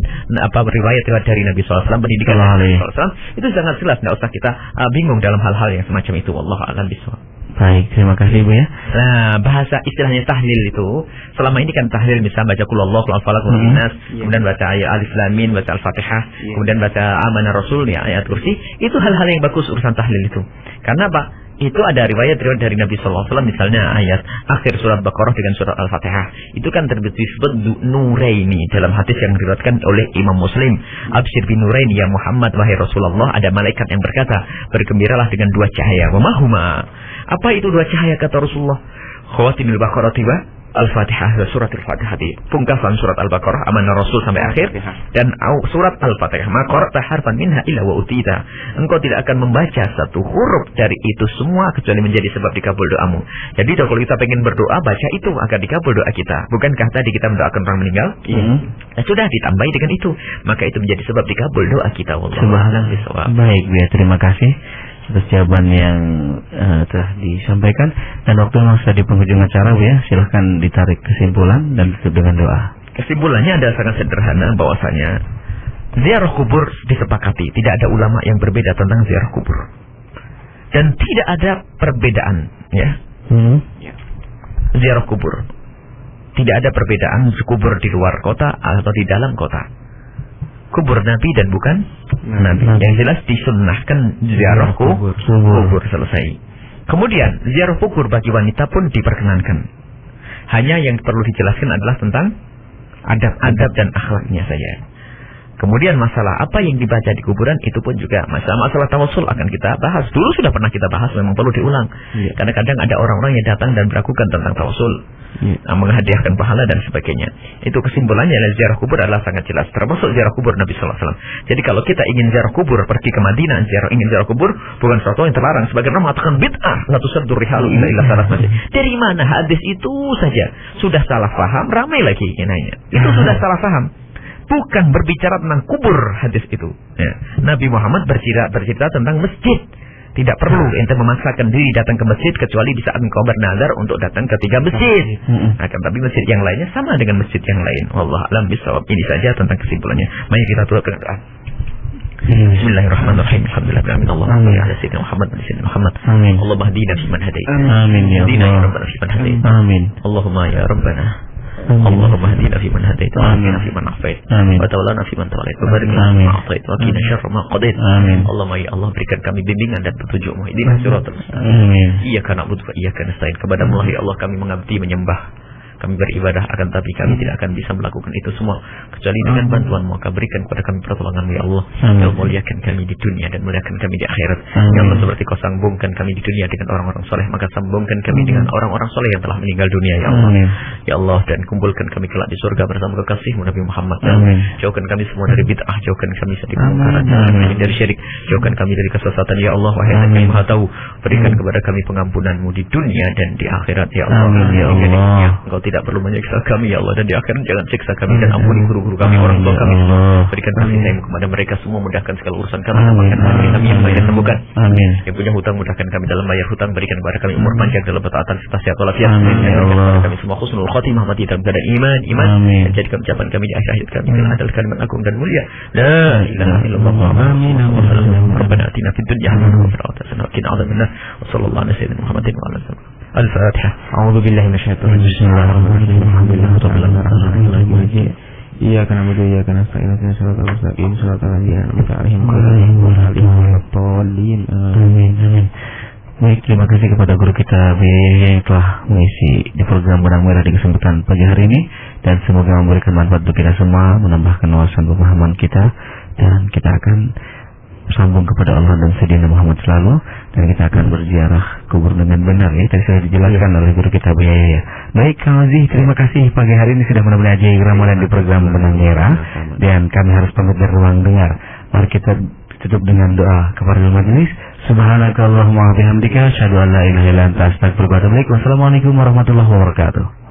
riwayat dari Nabi SAW, pendidikan Nabi SAW. Itu sangat jelas, tidak usah kita bingung dalam hal-hal yang semacam itu. Wallahu a'lam bishawab. Baik, terima kasih Bu ya. Nah, bahasa istilahnya tahlil itu, selama ini kan tahlil misalnya baca kulullah, kulul falak, kulul nas, kemudian baca ayat alif lam mim, baca al-fatihah, kemudian baca amanah rasul ya, ayat kursi, itu hal-hal yang bagus urusan tahlil itu. Karena apa? Itu ada riwayat dari Nabi SAW, misalnya ayat akhir surat Baqarah dengan surat Al-Fatihah. Itu kan disebut Nuraini dalam hadis yang diriwayatkan oleh Imam Muslim. Absyir bin Nuraini ya Muhammad, wahai Rasulullah, ada malaikat yang berkata, bergembiralah dengan dua cahaya. Wa mahuma? Apa itu dua cahaya kata Rasulullah? Khawatimul Baqarah tiba Al-Fatihah, surat Al-Fatihah, pungkasan surat Al-Baqarah, amanah Rasul sampai akhir, dan surat Al-Fatihah. Maka harfan minha illa wa utita. Engkau tidak akan membaca satu huruf dari itu semua kecuali menjadi sebab dikabul doamu. Jadi kalau kita pengen berdoa, baca itu agar dikabul doa kita. Bukankah tadi kita mendoakan orang meninggal? Nah, sudah ditambahi dengan itu, maka itu menjadi sebab dikabul doa kita. Subhanallah. Baik, ya, terima kasih atas jawaban yang telah disampaikan, dan waktu memang sudah di penghujung acara Bu ya. Silahkan ditarik kesimpulan dan tutup dengan doa. Kesimpulannya adalah sangat sederhana, bahwasanya ziarah kubur disepakati, tidak ada ulama yang berbeda tentang ziarah kubur, dan tidak ada perbedaan ya. Ziarah kubur tidak ada perbedaan kubur di luar kota atau di dalam kota. Kubur Nabi dan bukan Nabi. Yang jelas disunnahkan ziarah kubur selesai. Kemudian ziarah kubur bagi wanita pun diperkenankan. Hanya yang perlu dijelaskan adalah tentang adab-adab dan akhlaknya saja. Kemudian masalah apa yang dibaca di kuburan itu pun juga masalah tawasul akan kita bahas. Dulu sudah pernah kita bahas, memang perlu diulang. Karena kadang ada orang-orang yang datang dan meragukan tentang tawasul, menghadiahkan pahala dan sebagainya. Itu kesimpulannya adalah ziarah kubur adalah sangat jelas, termasuk ziarah kubur Nabi sallallahu alaihi wasallam. Jadi kalau kita ingin ziarah kubur, pergi ke Madinah, ingin ziarah kubur, bukan sesuatu yang terlarang. Sebagian orang mengatakan bid'ah, la tusaddur rihalu illa salat masjid. Dari mana hadis itu saja? Sudah salah paham, ramai lagi yang nanya. Itu sudah salah paham. Bukan berbicara tentang kubur hadis itu. Ya. Nabi Muhammad bercerita tentang masjid. Tidak perlu ente memaksakan diri datang ke masjid kecuali di saat engkau bernazar untuk datang ke 3 masjid. Akan tapi masjid yang lainnya sama dengan masjid yang lain. Wallahu a'lam bishawab. Ini saja tentang kesimpulannya. Mari kita tutup dengan doa. Bismillahirrahmanirrahim. Alhamdulillahirabbil alamin. Ala sayyidina Muhammad wa sayyidina Muhammad. Amin. Allahumma hdina fi man hadait. Amin ya Allah. Amin. Allahumma ya rabbana. Allahumma hdina fi man hadait wa afina fi man afait wa tawallana fi man tawallait wa barik lana fi ma atait wa qina syarra ma qadait. Allahumma ya Allah, berikan kami bimbingan dan petunjuk-Mu. Ihdinas siratal mustaqim. Iyyaka na'budu wa iyyaka nasta'in. Kepada-Mu ya Allah kami mengabdi menyembah, kami beribadah, akan tapi kami tidak akan bisa melakukan itu semua kecuali dengan bantuan-Mu. Maka berikan kepada kami pertolongan-Mu ya Allah. Ya Allah, muliakan kami di dunia dan muliakan kami di akhirat. Ya Allah, seperti Kau sambungkan kami di dunia dengan orang-orang soleh, maka sambungkan kami dengan orang-orang soleh yang telah meninggal dunia ya Allah. Ya Allah, dan kumpulkan kami kelak di surga bersama kekasih-Mu Nabi Muhammad. Jauhkan kami semua dari bid'ah, jauhkan kami dari kemungkaran, jauhkan kami dari syirik, jauhkan kami dari kesesatan ya Allah. Wahai Zat yang Maha Tahu, berikan kepada kami pengampunan-Mu di dunia dan di akhirat ya Allah. Ya Allah, Engkau tidak perlu menyiksa kami ya Allah, dan di akhirat jangan siksa kami dan ampuni guru-guru kami, orang tua kami. Berikan kasih sayang kepada mereka semua, mudahkan segala urusan kami, tambahkan kami yang baik dan sembuhkan. Yang punya hutang, mudahkan kami dalam bayar hutang, berikan kepada kami umur panjang dalam bertaatan serta sehat walafiat. Berikan kepada kami semua husnul khatimah, mati dalam keadaan iman, dan jadikan ucapan kami di akhir hayat kami adalah kalimat agung dan mulia. La ilaha illallah Muhammadur Rasulullah. Rabbana atina fid dunya hasanah wa qina adzabannar. Wa sallallahu ala sayyidina Muhammadin wa ala alihi. Al-Fatihah. A'udzu billahi minasyaitonir rajim. Bismillahirrahmanirrahim. Alhamdulillahirabbil alamin. Iyyaka na'budu wa iyyaka nasta'in. Ihdinas siratal mustaqim. Siratal ladzina an'amta 'alaihim ghairil maghdubi 'alaihim. Amin. Baik, terima kasih kepada guru kita yang telah mengisi di program Benang Merah di kesempatan pagi hari ini, dan semoga memberikan manfaat untuk kita semua, menambahkan wawasan pemahaman kita, dan kita akan sambung kepada Allah dan Sayyidina Muhammad selalu, dan kita akan berziarah kubur dengan benar ya. Tadi sudah dijelaskan oleh guru kita Bu Yaya. Baik, Kang Aziz, terima kasih pagi hari ini sudah menemani Haji Ramadan di program Benang Merah, dan kami harus pamit dari ruang dengar. Mari kita tutup dengan doa kepada majelis. Subhanakallahumma wa bihamdika asyhadu an la ilaha illa anta astaghfiruka wa atubu ilaik. Wassalamualaikum warahmatullahi wabarakatuh.